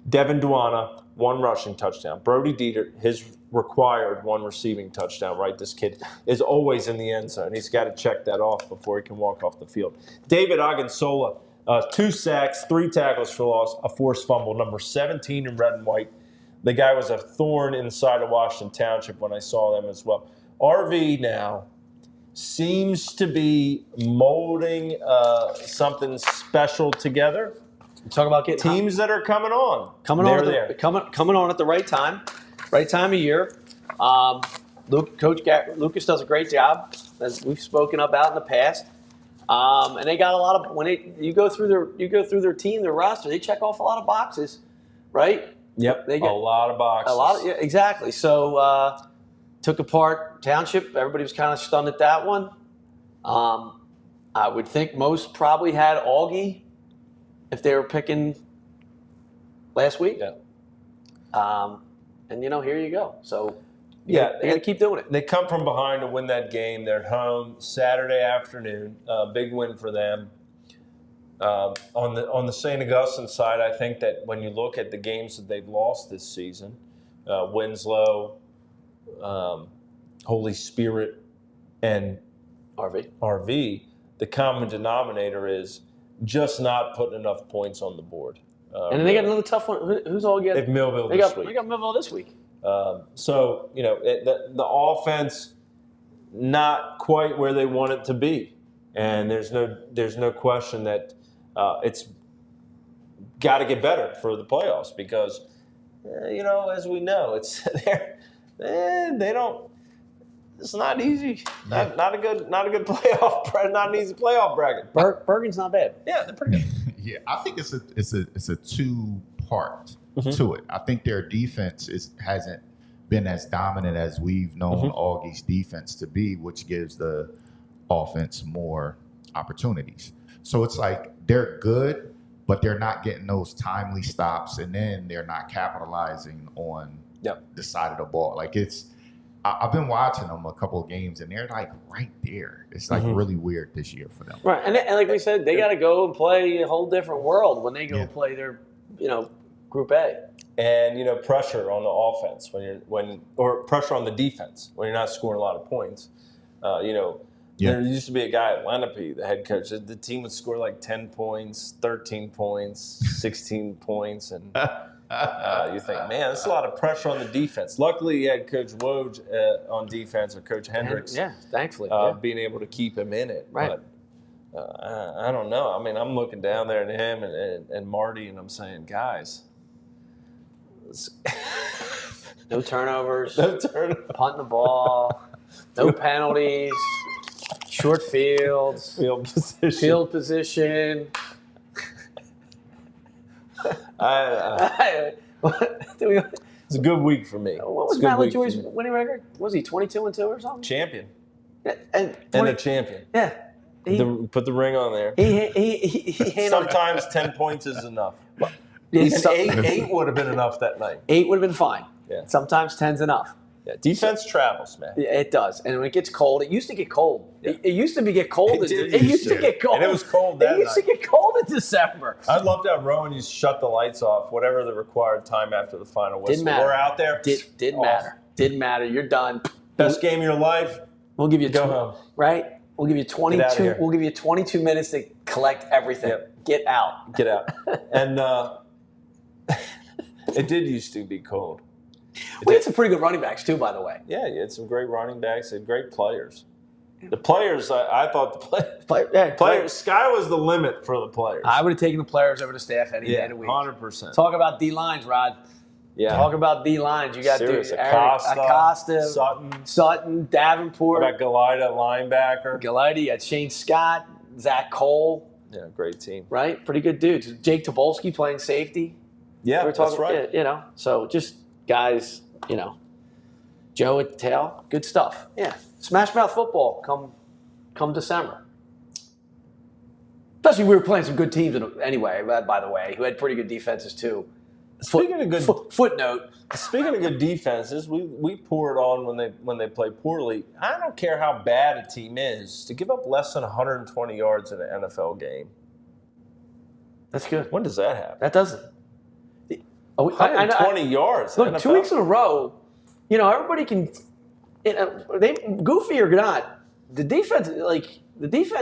Devin Duana, 1 rushing touchdown. Brody Dieter, his required 1 receiving touchdown, right? This kid is always in the end zone. He's got to check that off before he can walk off the field. David Aginsola, 2 sacks, 3 tackles for loss, a forced fumble, number 17 in red and white. The guy was a thorn inside of Washington Township when I saw them as well. RV now seems to be molding something special together. Talk about getting Teams that are coming on. coming on at the right time of year. Coach Lucas does a great job, as we've spoken about in the past. And they got a lot of you go through their team, their roster, they check off a lot of boxes, right? Yep, They get a lot of boxes. yeah, exactly. So took apart Township. Everybody was kind of stunned at that one. I would think most probably had Augie if they were picking last week. Yeah. And here you go. So they got to keep doing it. They come from behind to win that game. They're at home Saturday afternoon. Big win for them. On the St. Augustine side, I think that when you look at the games that they've lost this season, Winslow, Holy Spirit, and RV, the common denominator is just not putting enough points on the board. And then they got another tough one. Who's all getting? They've Millville They this got week. Millville this week. So the offense not quite where they want it to be, and there's no question that it's got to get better for the playoffs because as we know it's they don't. It's not easy. Not a good playoff. Not an easy playoff bracket. Bergen's not bad. Yeah, they're pretty good. Yeah, I think it's a 2-part to it. I think their defense hasn't been as dominant as we've known Augie's defense to be, which gives the offense more opportunities. So it's like they're good, but they're not getting those timely stops, and then they're not capitalizing on the side of the ball. Like I've been watching them a couple of games, and they're like right there. It's like really weird this year for them. Right, and like we said, they got to go and play a whole different world when they go play their, Group A. And pressure on the offense or pressure on the defense when you're not scoring a lot of points. There used to be a guy at Lenape, the head coach. The team would score like 10 points, 13 points, 16 points, and you think, man, that's a lot of pressure on the defense. Luckily, he had Coach Woj on defense, or Coach Hendricks. Yeah, thankfully. Being able to keep him in it. Right. But I don't know. I mean, I'm looking down there at him and Marty, and I'm saying, guys. No turnovers. Punting the ball. No penalties. Short fields. Field position. It's a good week for me. What was Matt LaJoy's winning record? Was he 22-2 or something? Champion. Yeah, and a champion. Yeah. Put the ring on there. He Sometimes 10 points is enough. Eight would have been enough that night. 8 would have been fine. Yeah. Sometimes 10's enough. Yeah. Defense travels, man. Yeah, it does. And when it gets cold, it used to get cold. Yeah. It used to get cold. It used to get cold. And it was cold that night. It used to get cold in December. I'd love to have Rowan used to shut the lights off, whatever the required time after the final whistle. Didn't matter. We're out there. Didn't matter. Didn't matter. You're done. Best game of your life. We'll give you go home. Right? We'll give you 22. We'll give you 22 minutes to collect everything. Yep. Get out. Get out. And it did used to be cold. We had some pretty good running backs too, by the way. Yeah, you had some great running backs and great players. The players, I thought players, sky was the limit for the players. I would have taken the players over the staff any day of the week. 100%. Talk about D lines, Rod. Yeah. Talk about D lines. You got dudes, Acosta, Sutton, Davenport. What about Galida, linebacker? Galida, you had Shane Scott, Zach Cole. Yeah, great team. Right? Pretty good dudes. Jake Tobolski playing safety. Yeah, that's right. Yeah, so just guys, Joe at the tail. Good stuff. Yeah. Smash Mouth football come December. Especially we were playing some good teams anyway, by the way, who had pretty good defenses too. Speaking of good footnote. Speaking of good defenses, we pour it on when they play poorly. I don't care how bad a team is, to give up less than 120 yards in an NFL game. That's good. When does that happen? That doesn't. Oh, I know. 120 yards. Look, NFL. 2 weeks in a row, everybody can. They goofy or not, the defense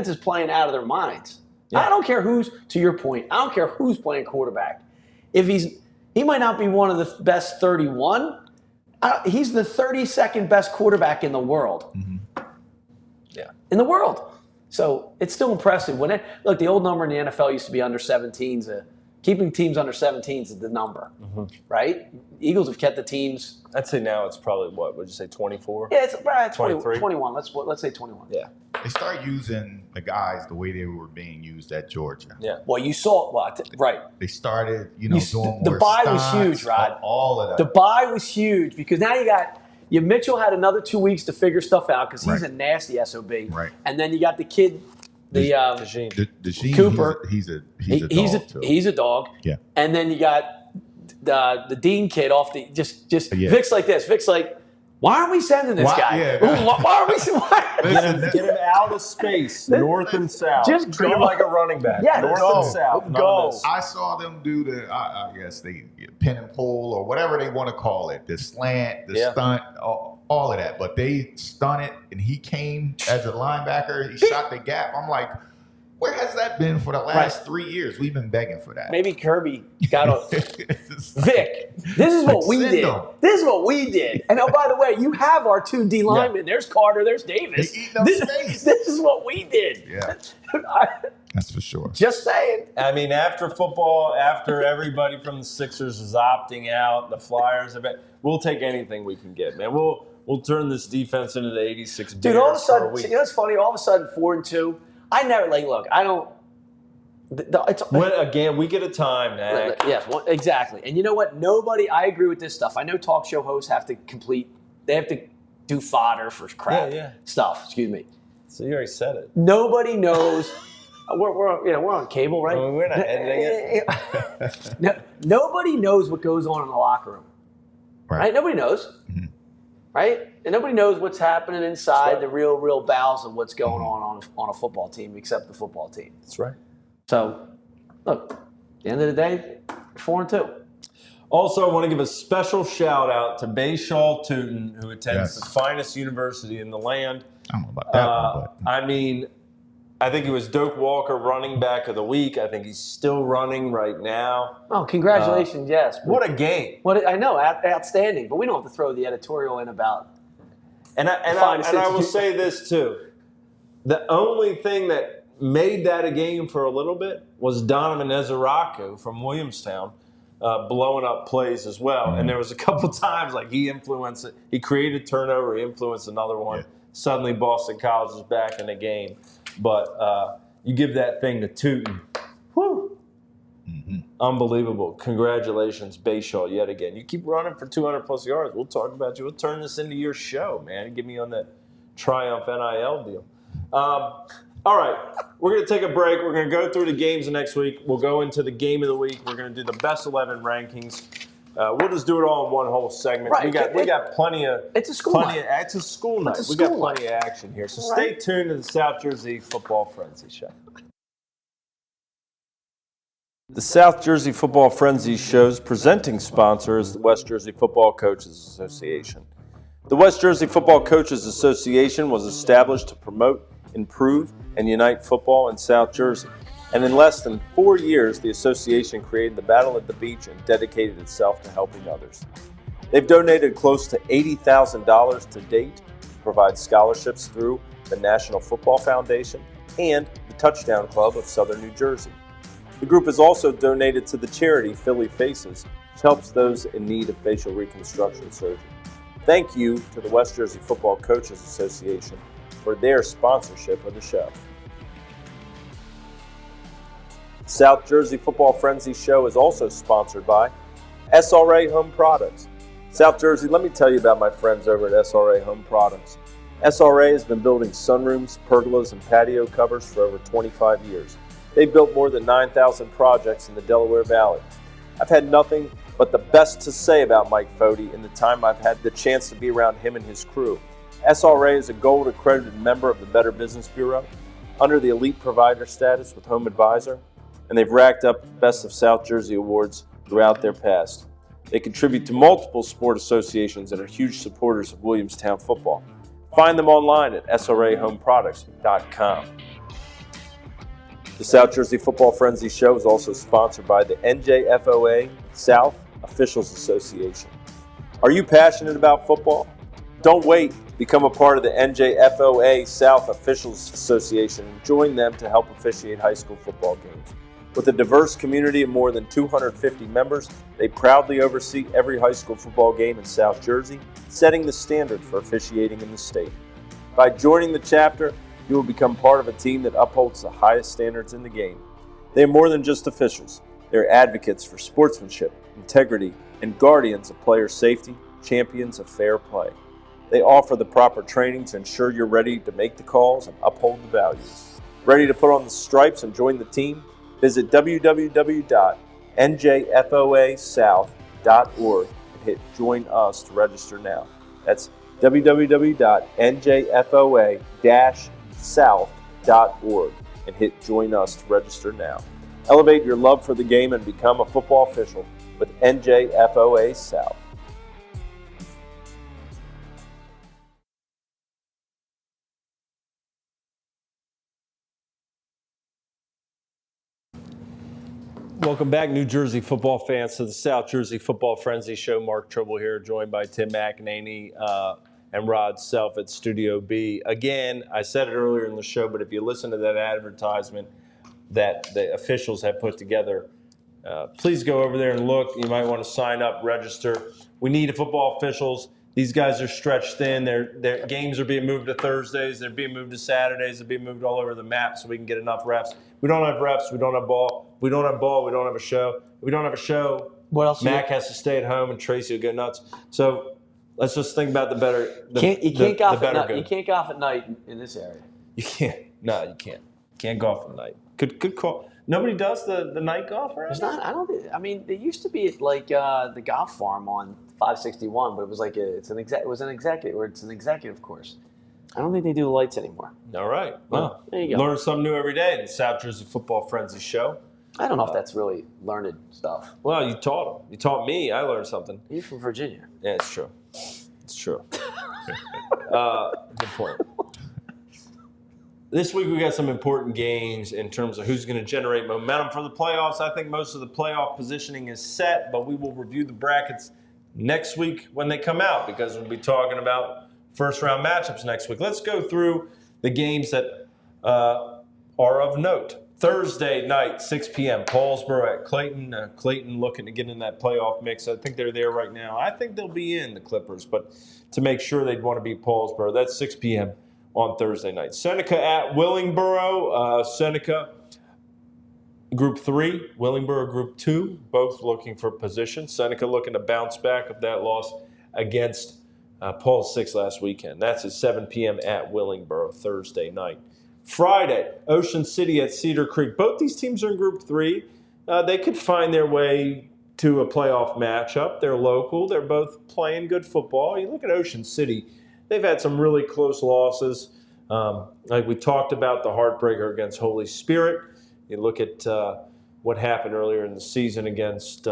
is playing out of their minds. Yeah. I don't care who's, to your point, I don't care who's playing quarterback. If he might not be one of the best 31. He's the 32nd best quarterback in the world. Mm-hmm. Yeah. In the world. So it's still impressive. Look, the old number in the NFL used to be under 17s. Keeping teams under 17s is the number, right? Eagles have kept the teams. I'd say now it's probably, what would you say, 24? Yeah, it's 23? 21. Let's say 21. Yeah. They start using the guys the way they were being used at Georgia. Yeah. Well, you saw right. They started, doing the more bye was stunts, huge, Rod. All of that. The bye was huge because now Mitchell had another 2 weeks to figure stuff out because he's Right. a nasty SOB. Right. And then you got the kid, Dejean. Cooper. He's a dog too. He's a dog. Yeah. And then you got the Dean kid off the just Yeah. Vic's like this. Vic's like, why are we sending this Why- guy? yeah. Why are we? Why? Get him out of space, north and south. Just treat him go. like a running back. Yeah, north go. and south. None Go. of this. I saw them do I guess they pin and pull or whatever they want to call it, the slant, the stunt, all of that. But they stunted, and he came as a linebacker. He shot the gap. I'm like, where has that been for the last 3 years? We've been begging for that. Maybe Kirby got a Vic. This is what we Send did. them. This is what we did. And oh, by the way, you have our 2 D linemen. There's Carter. There's Davis. They eat up This, space. this is what we did. Yeah. That's for sure. Just saying. I mean, after football, after everybody from the Sixers is opting out, the Flyers, we'll take anything we can get, man. We'll turn this defense into the 86 Dude, Bears all of a for sudden, week. what's funny? All of a sudden, 4-2. I never look. I don't. It's Again, we get a time, man. yes, exactly. And you know what? I agree with this stuff. I know talk show hosts have to they have to do fodder for crap stuff. Excuse me. So you already said it. Nobody knows. We're on cable, right? Well, we're not editing it. Nobody knows what goes on in the locker room, right? Nobody knows, right? And nobody knows what's happening inside right. the real bowels of what's going on a football team, except the football team. That's right. So, look, at the end of the day, 4-2. Also, I want to give a special shout out to Bayshaw Tootin, who attends the finest university in the land. I don't know about that one, but I mean, I think it was Doak Walker running back of the week. I think he's still running right now. Oh, congratulations, yes. What a game. I know, outstanding. But we don't have to throw the editorial in about. And I will say this too. The only thing that made that a game for a little bit was Donovan Ezeraku from Williamstown blowing up plays as well. And there was a couple times like he influenced it. He created turnover. He influenced another one. Yeah. Suddenly Boston College is back in the game. But you give that thing to Tootin. Whew. Unbelievable. Congratulations, Bayshaw, yet again. You keep running for 200-plus yards. We'll talk about you. We'll turn this into your show, man. Get me on that Triumph NIL deal. All right. We're going to take a break. We're going to go through the games next week. We'll go into the game of the week. We're going to do the best 11 rankings. We'll just do it all in one whole segment. Right. We got plenty of. It's a school night. It's a school night. It's a We got school plenty of action here. So Right. stay tuned to the South Jersey Football Frenzy Show. The South Jersey Football Frenzy Show's presenting sponsor is the West Jersey Football Coaches Association. The West Jersey Football Coaches Association was established to promote, improve, and unite football in South Jersey. And in less than 4 years, the association created the Battle at the Beach and dedicated itself to helping others. They've donated close to $80,000 to date to provide scholarships through the National Football Foundation and the Touchdown Club of Southern New Jersey. The group has also donated to the charity Philly Faces, which helps those in need of facial reconstruction surgery. Thank you to the West Jersey Football Coaches Association for their sponsorship of the show. The South Jersey Football Frenzy Show is also sponsored by SRA Home Products. South Jersey, let me tell you about my friends over at SRA Home Products. SRA has been building sunrooms, pergolas, and patio covers for over 25 years. They've built more than 9,000 projects in the Delaware Valley. I've had nothing but the best to say about Mike Foti in the time I've had the chance to be around him and his crew. SRA is a gold accredited member of the Better Business Bureau, under the elite provider status with Home Advisor, and they've racked up Best of South Jersey awards throughout their past. They contribute to multiple sport associations and are huge supporters of Williamstown football. Find them online at srahomeproducts.com. The South Jersey Football Frenzy Show is also sponsored by the NJFOA South Officials Association. Are you passionate about football? Don't wait. Become a part of the NJFOA South Officials Association and join them to help officiate high school football games. With a diverse community of more than 250 members, they proudly oversee every high school football game in South Jersey, setting the standard for officiating in the state. By joining the chapter, you will become part of a team that upholds the highest standards in the game. They are more than just officials. They are advocates for sportsmanship, integrity, and guardians of player safety, champions of fair play. They offer the proper training to ensure you're ready to make the calls and uphold the values. Ready to put on the stripes and join the team? Visit www.njfoasouth.org and hit Join Us to register now. That's www.njfoa-south.org and hit Join Us to register now. Elevate your love for the game and become a football official with NJFOA South. Welcome back, New Jersey football fans, to the South Jersey Football Frenzy Show. Mark Tribble here, joined by Tim McEnany and Rod Self at Studio B. Again, I said it earlier in the show, but if you listen to that advertisement that the officials have put together, please go over there and look. You might want to sign up, register. We need football officials. These guys are stretched thin. Their games are being moved to Thursdays. They're being moved to Saturdays. They're being moved all over the map so we can get enough reps. We don't have reps. We don't have ball. We don't have ball. We don't have a show. We don't have a show. What else? Mac has to stay at home, and Tracy will go nuts. So let's just think about the better. You can't golf at night in this area. You can't. No, you can't. Can't golf at night. Good call. Nobody does the night golf around. There's not. I don't. I mean, there used to be at like the golf farm on 561, but it was like it's an executive course. I don't think they do the lights anymore. All right. Well, there you go. Learn something new every day in the South Jersey Football Frenzy Show. I don't know if that's really learned stuff. Well, you taught them. You taught me. I learned something. You're from Virginia. Yeah, it's true. It's true. Good point. This week we got some important games in terms of who's going to generate momentum for the playoffs. I think most of the playoff positioning is set, but we will review the brackets next week when they come out because we'll be talking about first-round matchups next week. Let's go through the games that are of note. Thursday night, 6 p.m., Paulsboro at Clayton. Clayton looking to get in that playoff mix. I think they're there right now. I think they'll be in, the Clippers, but to make sure they'd want to beat Paulsboro. That's 6 p.m. on Thursday night. Seneca at Willingboro. Seneca, Group 3. Willingboro, Group 2. Both looking for position. Seneca looking to bounce back of that loss against Paul 6 last weekend. That's at 7 p.m. at Willingboro, Thursday night. Friday, Ocean City at Cedar Creek. Both these teams are in Group 3. They could find their way to a playoff matchup. They're local. They're both playing good football. You look at Ocean City. They've had some really close losses. Like we talked about, the heartbreaker against Holy Spirit. You look at what happened earlier in the season against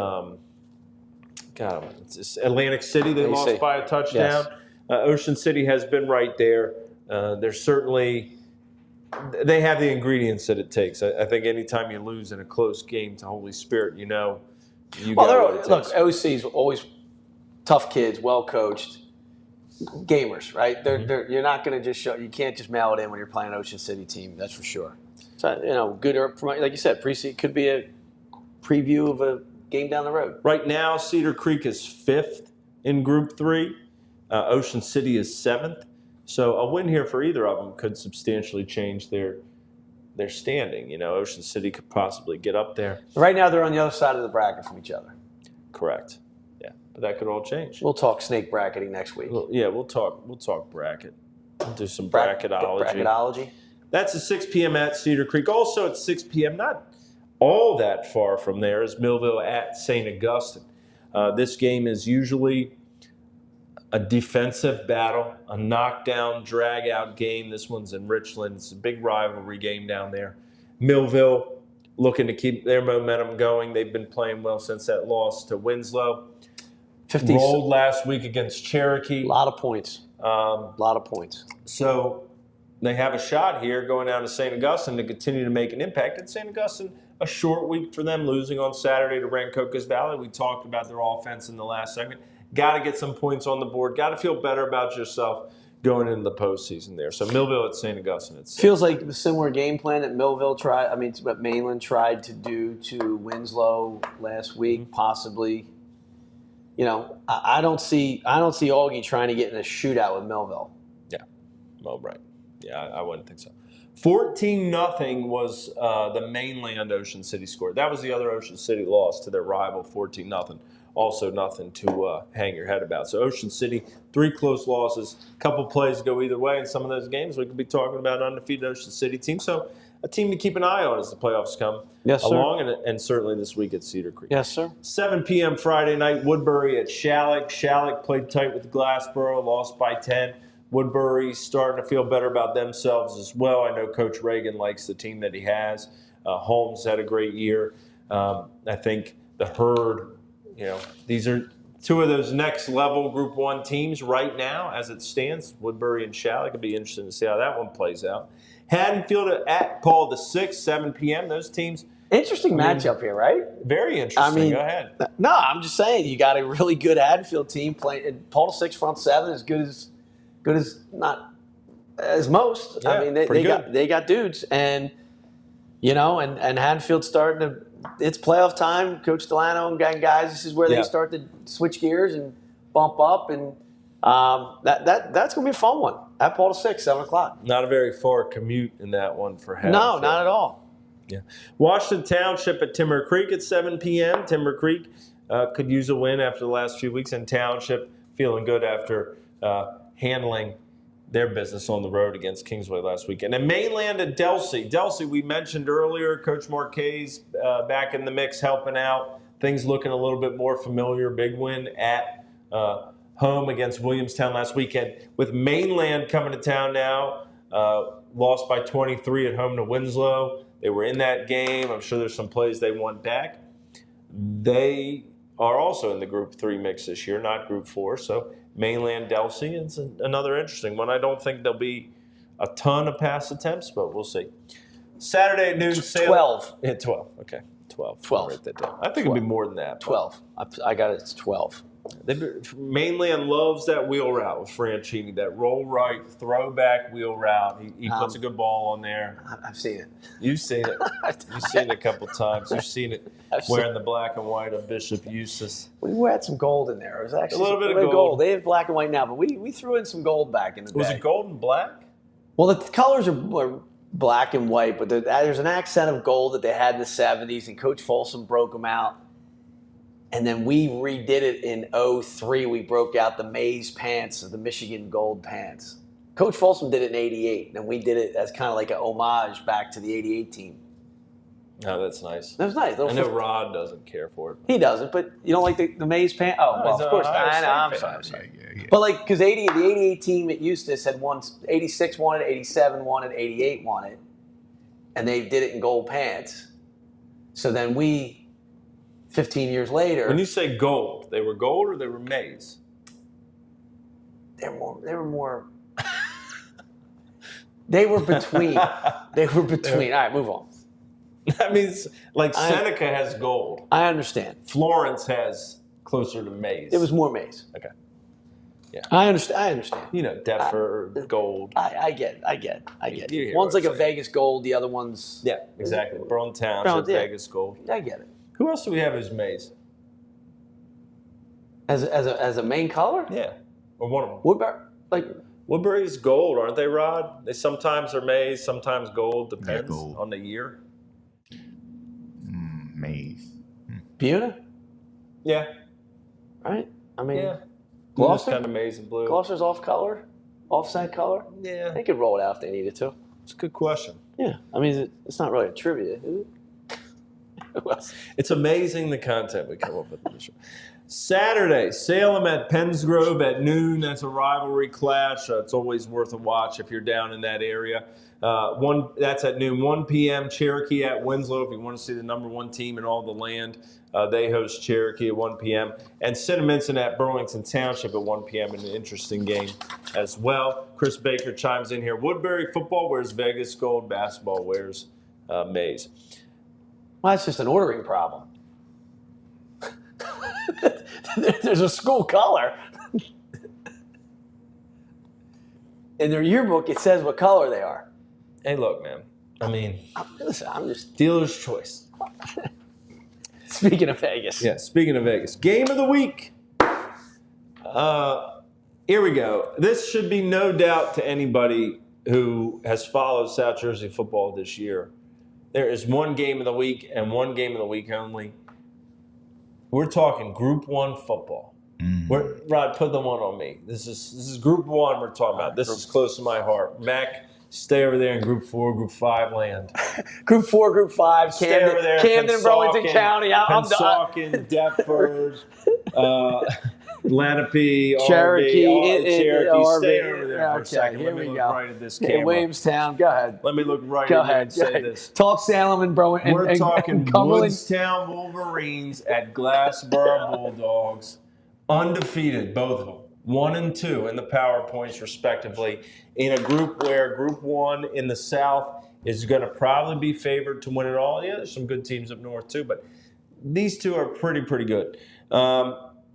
it's Atlantic City. They lost by a touchdown. Yes. Ocean City has been right there. They're certainly... They have the ingredients that it takes. I think anytime you lose in a close game to Holy Spirit, you got what it takes. Look, OC's always tough kids, well coached, gamers, right? You're not going to just show. You can't just mail it in when you're playing an Ocean City team. That's for sure. So good, like you said, could be a preview of a game down the road. Right now, Cedar Creek is 5th in Group 3. Ocean City is 7th. So a win here for either of them could substantially change their standing. Ocean City could possibly get up there. Right now, they're on the other side of the bracket from each other. Correct. Yeah, but that could all change. We'll talk snake bracketing next week. We'll talk bracket. We'll do some bracketology. Bracketology. That's at 6 p.m. at Cedar Creek. Also at 6 p.m., not all that far from there, is Millville at St. Augustine. This game is usually a defensive battle, a knockdown, drag-out game. This one's in Richland. It's a big rivalry game down there. Millville looking to keep their momentum going. They've been playing well since that loss to Winslow. 50. rolled last week against Cherokee. A lot of points. So they have a shot here going down to St. Augustine to continue to make an impact. And St. Augustine, a short week for them, losing on Saturday to Rancocas Valley. We talked about their offense in the last segment. Got to get some points on the board. Got to feel better about yourself going into the postseason there. So Millville at St. Augustine. Feels like a similar game plan that what Mainland tried to do to Winslow last week, possibly. I don't see Augie trying to get in a shootout with Millville. Yeah, well, right. Yeah, I wouldn't think so. 14-0 was the Mainland Ocean City score. That was the other Ocean City loss to their rival, 14-0. Also nothing to hang your head about. So Ocean City, 3 close losses, a couple plays go either way in some of those games. We could be talking about an undefeated Ocean City team. So a team to keep an eye on as the playoffs come along, and certainly this week at Cedar Creek. Yes, sir. 7 p.m. Friday night, Woodbury at Shalleck. Shalleck played tight with Glassboro, lost by 10. Woodbury starting to feel better about themselves as well. I know Coach Reagan likes the team that he has. Holmes had a great year. I think the Herd, these are 2 of those next level Group 1 teams right now as it stands. Woodbury and Shalleck. It'll be interesting to see how that one plays out. Haddonfield at Paul VI, 7 p.m. Those teams. Interesting matchup here, right? Very interesting. Go ahead. No, I'm just saying you got a really good Haddonfield team playing. Paul VI front 7 is good as not as most. Yeah, I mean, they got dudes, and and Haddonfield starting to. It's playoff time. Coach Delano and guys, this is where they start to switch gears and bump up, and that's going to be a fun one. At Paul VI, 7 o'clock. Not a very far commute in that one for Haddonfield. No, not at all. Yeah. Washington Township at Timber Creek at 7 p.m. Timber Creek could use a win after the last few weeks, and Township feeling good after handling their business on the road against Kingsway last weekend. And Mainland at Delsey. Delsey, we mentioned earlier, Coach Marquez back in the mix helping out. Things looking a little bit more familiar. Big win at home against Williamstown last weekend. With Mainland coming to town now, lost by 23 at home to Winslow. They were in that game. I'm sure there's some plays they want back. They are also in the Group 3 mix this year, not Group 4. So Mainland Delsey is another interesting one. I don't think there'll be a ton of pass attempts, but we'll see. Saturday at noon, 12. Yeah, 12. Okay, 12. 12. Write that down. I think it'll be more than that. 12. I got it. It's 12. Mainland loves that wheel route with Franchini, that roll right, throwback wheel route. He puts a good ball on there. I've seen it. You've seen it. You've seen it a couple times. You've seen it wearing the black and white of Bishop Eustace. We had some gold in there. It was actually a little bit of gold. They have black and white now, but we threw in some gold back in the day. Was it gold and black? Well, the colors are black and white, but there's an accent of gold that they had in the 70s, and Coach Folsom broke them out. And then we redid it in 03. We broke out the maize pants of the Michigan gold pants. Coach Folsom did it in 88, and we did it as kind of like an homage back to the 88 team. Oh, that's nice. That was nice. I know Rod doesn't care for it. He doesn't, but you don't like the maize pants? Oh, well, of course. I'm sorry. Yeah. But because the 88 team at Eustis had won, 86 won it, 87 won it, 88 won it, and they did it in gold pants. So then we... 15 years later. When you say gold, they were gold or they were maize? They were more. They were between. They were between. All right, move on. That means Seneca has gold. I understand. Florence has closer to maize. It was more maize. Okay. Yeah. I understand. Deffer, gold. I get it. You hear One's what like I'm a saying. Vegas gold. The other one's. Yeah, exactly. Burlington Township, Vegas gold. I get it. Who else do we have as maize? As a main color? Yeah. Or one of them. Woodbury, Woodbury's gold, aren't they, Rod? They sometimes are maize, sometimes gold. Depends gold. on the year. Maize. Buna? Yeah. Right? I mean, Yeah. Gloucester? Kind of maize and blue. Gloucester's offset color? Yeah. They could roll it out if they needed to. It's a good question. Yeah. I mean, it's not really a trivia, is it? It's amazing the content we come up with in the show. Saturday, Salem at Pennsgrove at noon. That's a rivalry clash. It's always worth a watch if you're down in that area. That's at noon. 1 p.m. Cherokee at Winslow. If you want to see the number one team in all the land, they host Cherokee at 1 p.m. And Cinnaminson at Burlington Township at 1 p.m. An interesting game as well. Chris Baker chimes in here. Woodbury football wears Vegas gold. Basketball wears maize. Well, that's just an ordering problem. There's a school color. In their yearbook, it says what color they are. Hey, look, man. I mean, Listen, I'm just dealer's choice. speaking of Vegas. Yeah, speaking of Vegas. Game of the week. Here we go. This should be no doubt to anybody who has followed South Jersey football this year. There is one game of the week and one game of the week only. We're talking Group 1 football. Rod, put the one on me. This is Group 1 we're talking about. This is close to my heart. Mac, stay over there in Group 4, Group 5 land. Group 4, Group 5, Stay over there. Camden, Burlington County. I'm done. Pennsauken, Deptford, Lenape, Cherokee, Cherokee. RV. Stay over there for a Okay, second. here Let me we look go. right at this Yeah, camera. Williamstown, go ahead. Let me look right Go at you ahead. and say this. Talk Salem and Burlington. We're talking Cumberland. Woodstown Wolverines at Glassboro Bulldogs. Undefeated, both of them. 1 and 2 in the PowerPoints, respectively, in a group where Group 1 in the South is going to probably be favored to win it all. Yeah, there's some good teams up north, too, but these two are pretty good.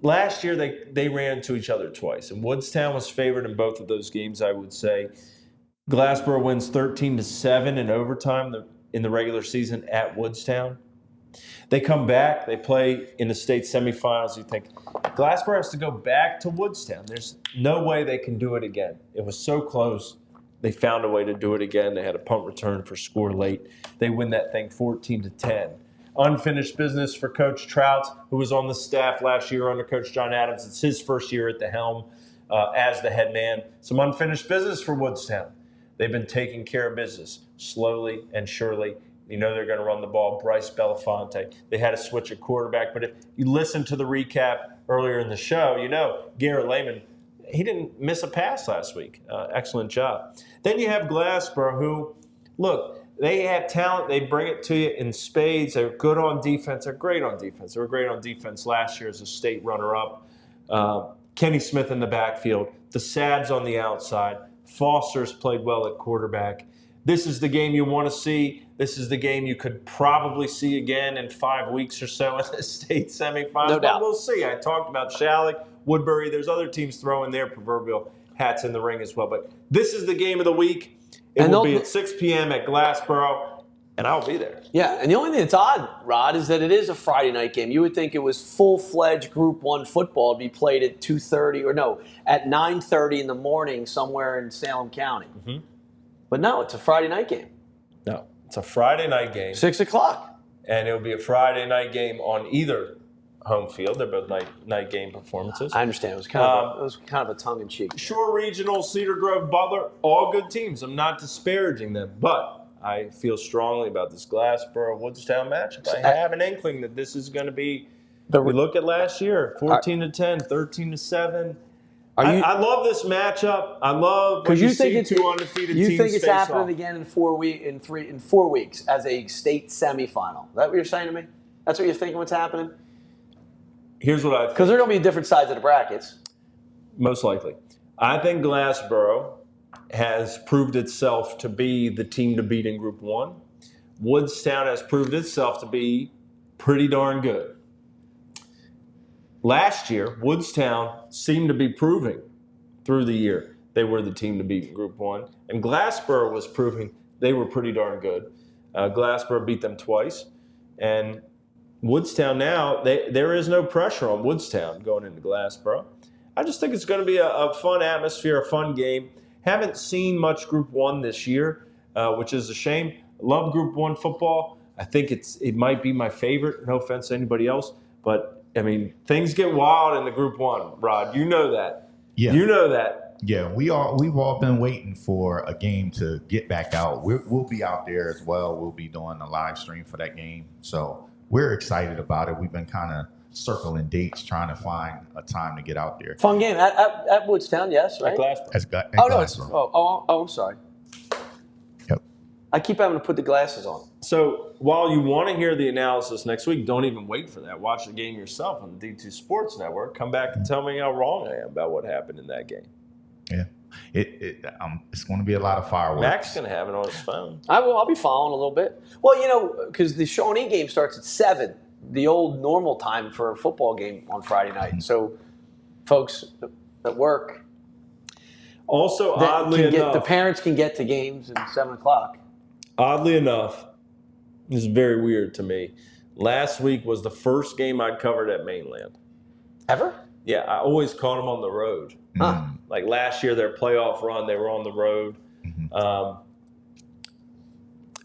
Last year, they ran into each other twice, and Woodstown was favored in both of those games, I would say. Glassboro wins 13-7 in overtime in the regular season at Woodstown. They come back, they play in the state semifinals. You think, Glassboro has to go back to Woodstown. There's no way they can do it again. It was so close. They found a way to do it again. They had a punt return for score late. They win that thing 14-10. Unfinished business for Coach Trout, who was on the staff last year under Coach John Adams. It's his first year at the helm as the head man. Some unfinished business for Woodstown. They've been taking care of business slowly and surely. You know they're going to run the ball. Bryce Belafonte. They had to switch at quarterback. But if you listen to the recap earlier in the show, you know Garrett Lehman, he didn't miss a pass last week. Excellent job. Then you have Glassboro, who, look, they have talent. They bring it to you in spades. They're good on defense. They're great on defense. They were great on defense last year as a state runner-up. Kenny Smith in the backfield. The Sabs on the outside. Foster's played well at quarterback. This is the game you want to see. This is the game you could probably see again in 5 weeks or so in the state semifinals. No doubt. But we'll see. I talked about Shalleck, Woodbury. There's other teams throwing their proverbial hats in the ring as well. But this is the game of the week. It will be at 6 p.m. at Glassboro, and I'll be there. Yeah, and the only thing that's odd, Rod, is that it is a Friday night game. You would think it was full-fledged Group 1 football to be played at 9:30 in the morning somewhere in Salem County. Mm-hmm. But no, it's a Friday night game. No, it's a Friday night game. 6 o'clock. And it'll be a Friday night game on either home field. They're both night game performances. I understand. It was kind of a tongue-in-cheek. Shore Regional, Cedar Grove, Butler, all good teams. I'm not disparaging them, but I feel strongly about this Glassboro-Woodstown matchup. I have an inkling that this is going to be. We look at last year, 14-10, 13-7. I love this matchup. I love when you see two undefeated teams face off. You think it's happening again in 4 weeks as a state semifinal? Is that what you're saying to me? That's what you're thinking what's happening? Here's what I think. Because they're going to be different sides of the brackets. Most likely. I think Glassboro has proved itself to be the team to beat in Group 1. Woodstown has proved itself to be pretty darn good. Last year, Woodstown seemed to be proving through the year they were the team to beat in Group 1. And Glassboro was proving they were pretty darn good. Glassboro beat them twice. And Woodstown now, there is no pressure on Woodstown going into Glassboro. I just think it's going to be a fun atmosphere, a fun game. Haven't seen much Group 1 this year, which is a shame. Love Group 1 football. I think it might be my favorite. No offense to anybody else. But, I mean, things get wild in the Group 1, Rod. You know that. Yeah. You know that. Yeah, we've all been waiting for a game to get back out. We'll be out there as well. We'll be doing a live stream for that game. So we're excited about it. We've been kind of circling dates, trying to find a time to get out there. Fun game at Woodstown, yes, right? At Glassboro. At Oh no, it's Glassboro. I'm sorry. Yep. I keep having to put the glasses on. So while you want to hear the analysis next week, don't even wait for that. Watch the game yourself on the D2 Sports Network. Come back and tell me how wrong I am about what happened in that game. Yeah. It's going to be a lot of fireworks. Mac's going to have it on his phone. I'll be following a little bit. Well, because the Shawnee game starts at 7, the old normal time for a football game on Friday night. So, folks at work, Also, oddly enough, the parents can get to games at 7 o'clock. Oddly enough, this is very weird to me. Last week was the first game I'd covered at Mainland. Ever? Yeah, I always caught them on the road. Huh. Like last year, their playoff run, they were on the road.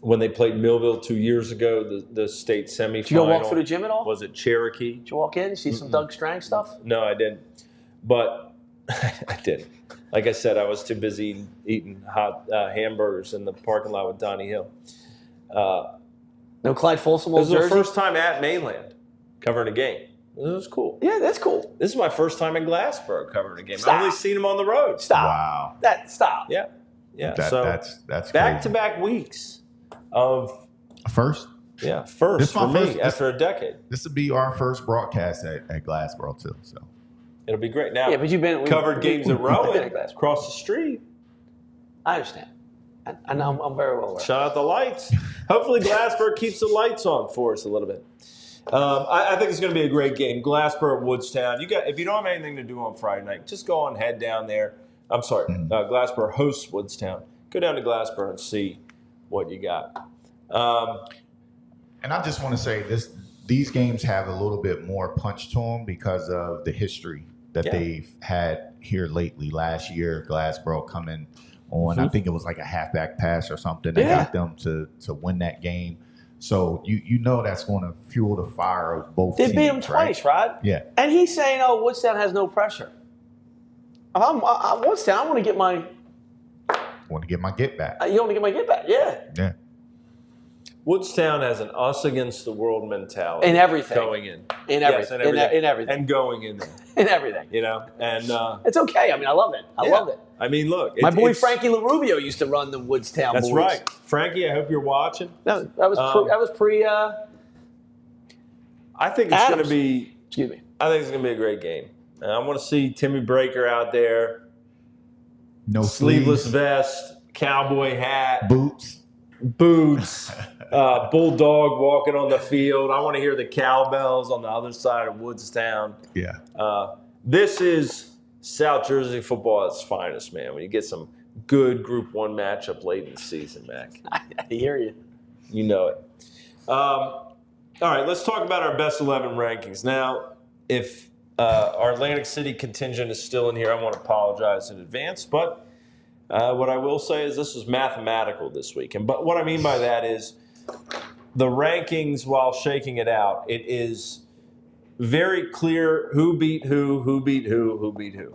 When they played Millville 2 years ago, the state semifinal. Did you go walk through the gym at all? Was it Cherokee? Did you walk in, see some Doug Strang stuff? No, I didn't. But I did. Like I said, I was too busy eating hot hamburgers in the parking lot with Donnie Hill. No Clyde Folsom This old was the jersey? first time at Mainland covering a game. It was cool. Yeah, that's cool. This is my first time in Glassboro covering a game. Stop. I've only seen him on the road. Stop. Wow. Stop. Yeah. Yeah. That's back crazy. to back weeks of First, first This for my me first- after a decade. this will be our first broadcast at Glassboro too. So It'll be great. Now, Yeah, but you've been covered games at we've been Rowan at Glassboro. across the street. I understand. I know I'm very well aware. Shout out the lights. Hopefully, Glassboro keeps the lights on for us a little bit. I think it's going to be a great game. Glassboro, Woodstown. If you don't have anything to do on Friday night, just go on, head down there. I'm sorry, Glassboro hosts Woodstown. Go down to Glassboro and see what you got. and I just want to say these games have a little bit more punch to them because of the history that they've had here lately. Last year, Glassboro coming on, I think it was like a halfback pass or something that got them to win that game. So you know that's going to fuel the fire of both They teams. beat him twice, Rod. Yeah. And he's saying, "Oh, Woodstown has no pressure." I'm Woodstown. I want to get my. Want to get my get back. You want to get my get back? Yeah. Yeah. Woodstown has an us against the world mentality. In everything. Going in. In Yes, everything. In everything. And going in there. In everything. You know? And It's okay. I mean, I love it. I love it. I mean, look. My boy it's- Frankie LaRubio used to run the Woodstown That's Boys. right. Frankie, I hope you're watching. That was pre. I think it's going to Adams. be. Excuse me. I think it's going to be a great game. And I want to see Timmy Breaker out there, No sleeveless sleeves, vest, cowboy hat, boots. boots, bulldog walking on the field. I want to hear the cowbells on the other side of Woodstown. Yeah. This is South Jersey football at its finest, man. When you get some good Group 1 matchup late in the season, Mac. I hear you. You know it. All right, let's talk about our best 11 rankings. Now, if our Atlantic City contingent is still in here, I want to apologize in advance. But what I will say is this was mathematical this week. But what I mean by that is the rankings, while shaking it out, it is very clear who beat who beat who beat who.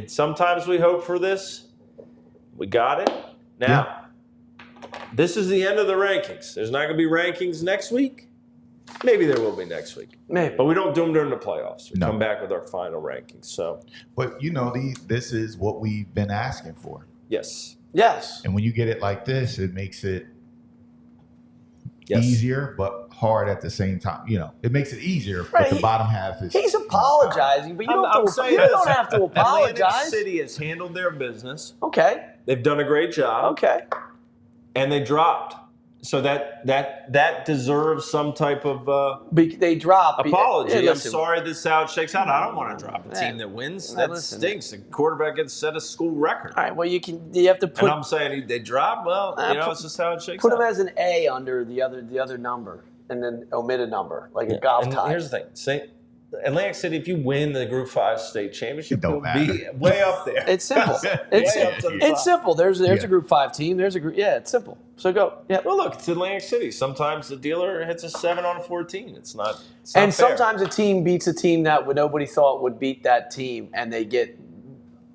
Sometimes we hope for this. We got it. Now, this is the end of the rankings. There's not going to be rankings next week. Maybe there will be next week. Maybe. But we don't do them during the playoffs. We No. come back with our final rankings. So, But this is what we've been asking for. yes. Yes. And when you get it like this, it makes it Yes. easier, but hard at the same time. It makes it easier, Right, but the bottom half is. He's apologizing, but you don't, I'm have, to, saying you this. don't have to Atlantic apologize. City has handled their business. Okay. They've done a great job. Okay. And they dropped. So that deserves some type of They drop. apology. Yeah, I'm listen. sorry this is how it shakes out. I don't want to drop a team that wins. That listen. stinks. The quarterback gets set a school record. All right. Well, you have to And put I'm saying they drop. Well, it's just how it shakes put out. him as an A under the other number, and then omit a number like a golf And tie. here's the thing. Atlantic City, if you win the Group 5 state championship, It don't you'll be way up there. It's simple. It's Way up to the top. it's simple. There's Yeah. a Group 5 team. There's a group. Yeah, it's simple. So go. Yeah. Well, look, it's Atlantic City. Sometimes the dealer hits a 7 on a 14. It's not And fair. sometimes a team beats a team that nobody thought would beat that team, and they get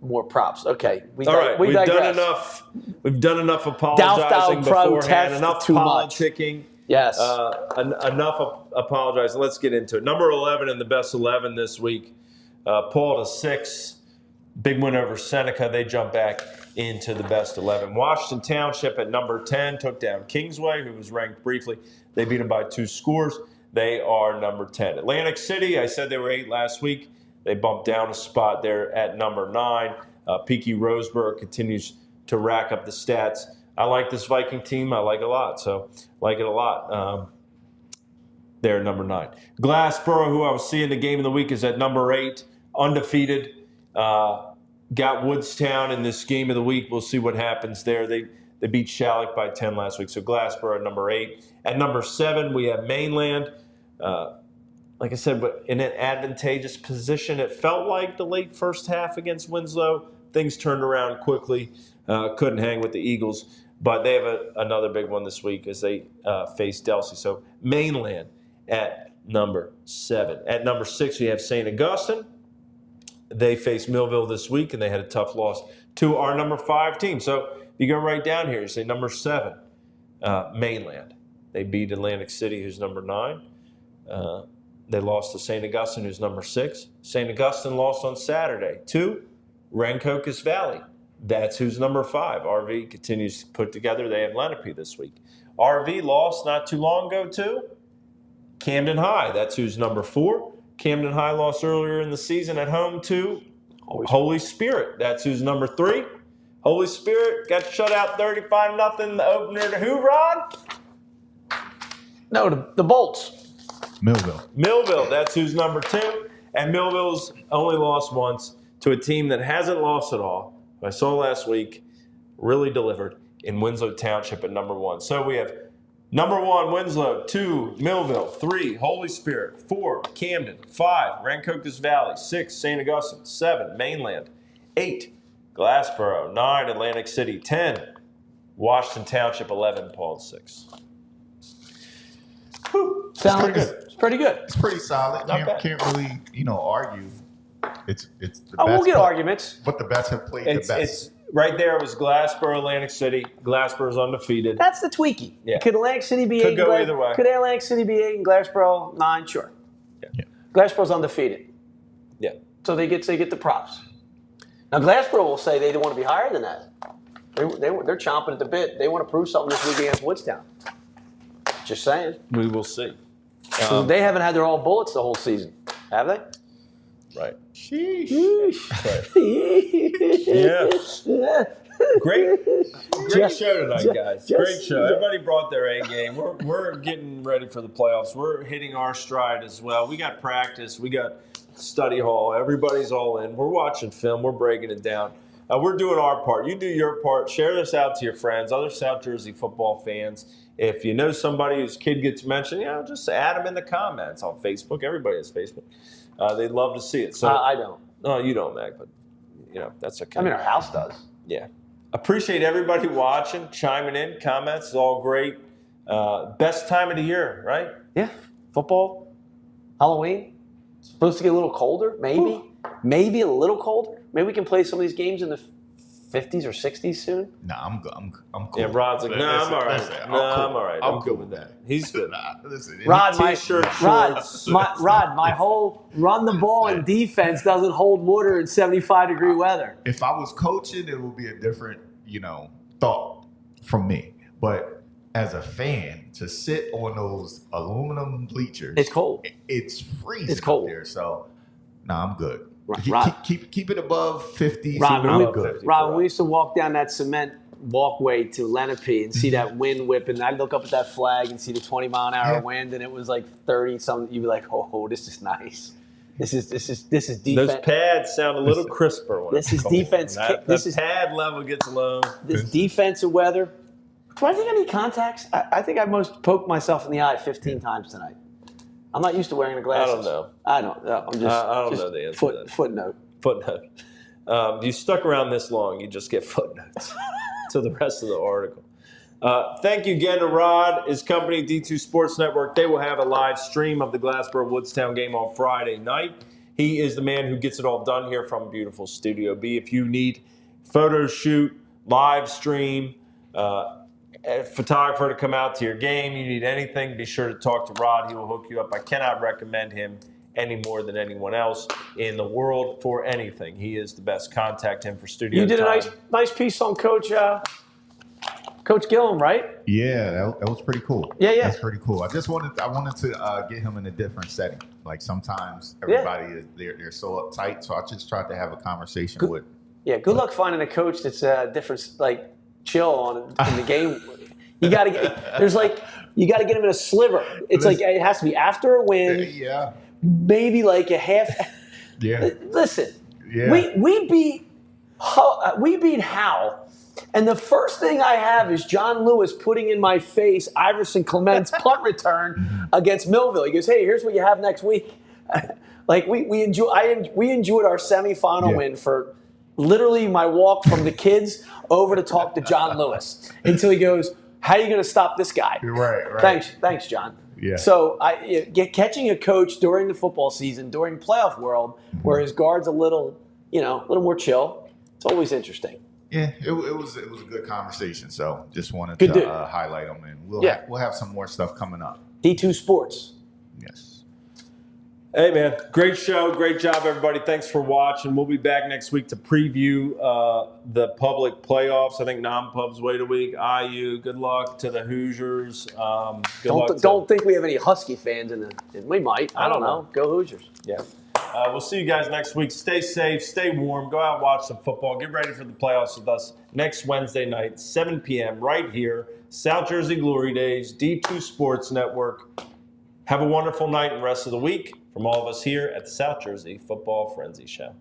more props. Okay, All right, we've done digress. enough. We've done enough apologizing thou beforehand. protest Enough too much. politicking. Yes. Enough apologizing. Let's get into it. Number 11 in the best 11 this week. Paul to 6. Big win over Seneca. They jump back into the best 11. Washington Township at number 10 took down Kingsway, who was ranked briefly. They beat them by 2 scores. They are number 10. Atlantic City, I said they were 8 last week. They bumped down a spot there at number 9. Peaky Roseburg continues to rack up the stats. I like this Viking team. I like it a lot. So, like it a lot. They're number 9. Glassboro, who I was seeing the game of the week, is at number 8, undefeated. Got Woodstown in this game of the week. We'll see what happens there. They beat Shalleck by 10 last week. So Glassboro at number 8. At number 7, we have Mainland. Like I said, but in an advantageous position. It felt like the late first half against Winslow. Things turned around quickly. Couldn't hang with the Eagles. But they have another big one this week as they face Delsea. So Mainland at number 7. At number 6, we have St. Augustine. They face Millville this week, and they had a tough loss to our number 5 team. So you go right down here. You say number 7, Mainland. They beat Atlantic City, who's number 9. They lost to St. Augustine, who's number 6. St. Augustine lost on Saturday to Rancocas Valley. That's who's number 5. RV continues to put together. They have Lenape this week. RV lost not too long ago to Camden High. That's who's number 4. Camden High lost earlier in the season at home to Holy Spirit. That's who's number 3. Holy Spirit got shut out 35-0. The opener to who, Rod? No, the Bolts. Millville. That's who's number 2. And Millville's only lost once to a team that hasn't lost at all. I saw last week, really delivered in Winslow Township at number 1. So we have number 1, Winslow, 2, Millville, 3, Holy Spirit, 4, Camden, 5, Rancocas Valley, 6, St. Augustine, 7, Mainland, 8, Glassboro, 9, Atlantic City, 10, Washington Township, 11, Paul 6. Sounds pretty good. It's pretty good. It's pretty solid. Not bad. Can't really, argue. It's the best. We'll get but- arguments. But the best have played It's the best. right there. It was Glassboro, Atlantic City. Glassboro's undefeated. That's the tweaky. Yeah. Could Atlantic City be Could 8? go either way. Could Atlantic City be 8 and Glassboro 9? Sure. Yeah. Glassboro's undefeated. Yeah. So they get the props. Now Glassboro will say they don't want to be higher than that. They're chomping at the bit. They want to prove something this week against Woodstown. Just saying. We will see. So they haven't had their all bullets the whole season, have they? Right. Sheesh. Yeah. Great show tonight, guys. Great show. Everybody brought their A game. We're getting ready for the playoffs. We're hitting our stride as well. We got practice. We got study hall. Everybody's all in. We're watching film. We're breaking it down. We're doing our part. You do your part. Share this out to your friends, other South Jersey football fans. If you know somebody whose kid gets mentioned, just add them in the comments on Facebook. Everybody has Facebook. They'd love to see it. So I don't. No, you don't, Mac, but that's okay. I mean, our house does. Yeah. Appreciate everybody watching, chiming in, comments. It's all great. Best time of the year, right? Yeah. Football, Halloween. It's supposed to get a little colder, maybe. Maybe a little colder. Maybe we can play some of these games in the 50s or 60s soon. Nah, I'm good. I'm cool. Yeah, Rod's like, I'm all right. Listen, No, cool. I'm all right. I'm good with that. He's good. Nah, listen, Rod, T-shirt, shorts. my whole run the ball and defense doesn't hold water in 75-degree weather. if I was coaching, it would be a different, thought from me. But as a fan, to sit on those aluminum bleachers, It's cold. It's freezing. It's cold. up there. So, I'm good. Rod- Keep it above 50. Rod, so when we're we- good. Rob, we used to walk down that cement walkway to Lenape and see that wind whipping. I'd look up at that flag and see the 20-mile-an-hour Yeah. wind, and it was like 30-something. You'd be like, oh, this is nice. This is Those defense. pads sound a little crisper. When This it's is cold. defense. The pad level gets low. This defensive weather. Do I think I need contacts? I think I most poked myself in the eye 15 times tonight. I'm not used to wearing the glasses. I don't know. I'm just. I don't just know the answer to that. Footnote. Footnote. You stuck around this long, you just get footnotes to the rest of the article. Thank you again to Rod, his company, D2 Sports Network. They will have a live stream of the Glassboro-Woodstown game on Friday night. He is the man who gets it all done here from beautiful Studio B. If you need photo shoot, live stream, a photographer to come out to your game, you need anything, be sure to talk to Rod. He will hook you up. I cannot recommend him any more than anyone else in the world for anything. He is the best. Contact him for studio You did time. a nice piece on Coach Gillum, right? Yeah, that was pretty cool. Yeah. That's pretty cool. I wanted to get him in a different setting. Like sometimes everybody they're so uptight, so I just tried to have a conversation with. Yeah, good luck finding a coach that's different, like chill in the game. You got to get him in a sliver. It's like it has to be after a win. Yeah. Maybe like a half. Yeah. Listen, Yeah. we beat Howell, and the first thing I have is John Lewis putting in my face Iverson Clement's punt return against Millville. He goes, "Hey, here's what you have next week." Like we enjoyed our semifinal win for literally my walk from the kids over to talk to John Lewis until he goes, "How are you going to stop this guy?" Right. Thanks, John. Yeah. So catching a coach during the football season, during playoff world, where his guard's a little more chill, it's always interesting. Yeah, it was a good conversation. So just wanted Good dude. to highlight them, and we'll have some more stuff coming up. D2 Sports. Yes. Hey, man. Great show. Great job, everybody. Thanks for watching. We'll be back next week to preview the public playoffs. I think non-pubs wait a week. IU, good luck to the Hoosiers. Don't think we have any Husky fans in it. We might. I don't know. Go Hoosiers. Yeah. We'll see you guys next week. Stay safe. Stay warm. Go out and watch some football. Get ready for the playoffs with us next Wednesday night, 7 p.m. right here. South Jersey Glory Days, D2 Sports Network. Have a wonderful night and rest of the week from all of us here at the South Jersey Football Frenzy Show.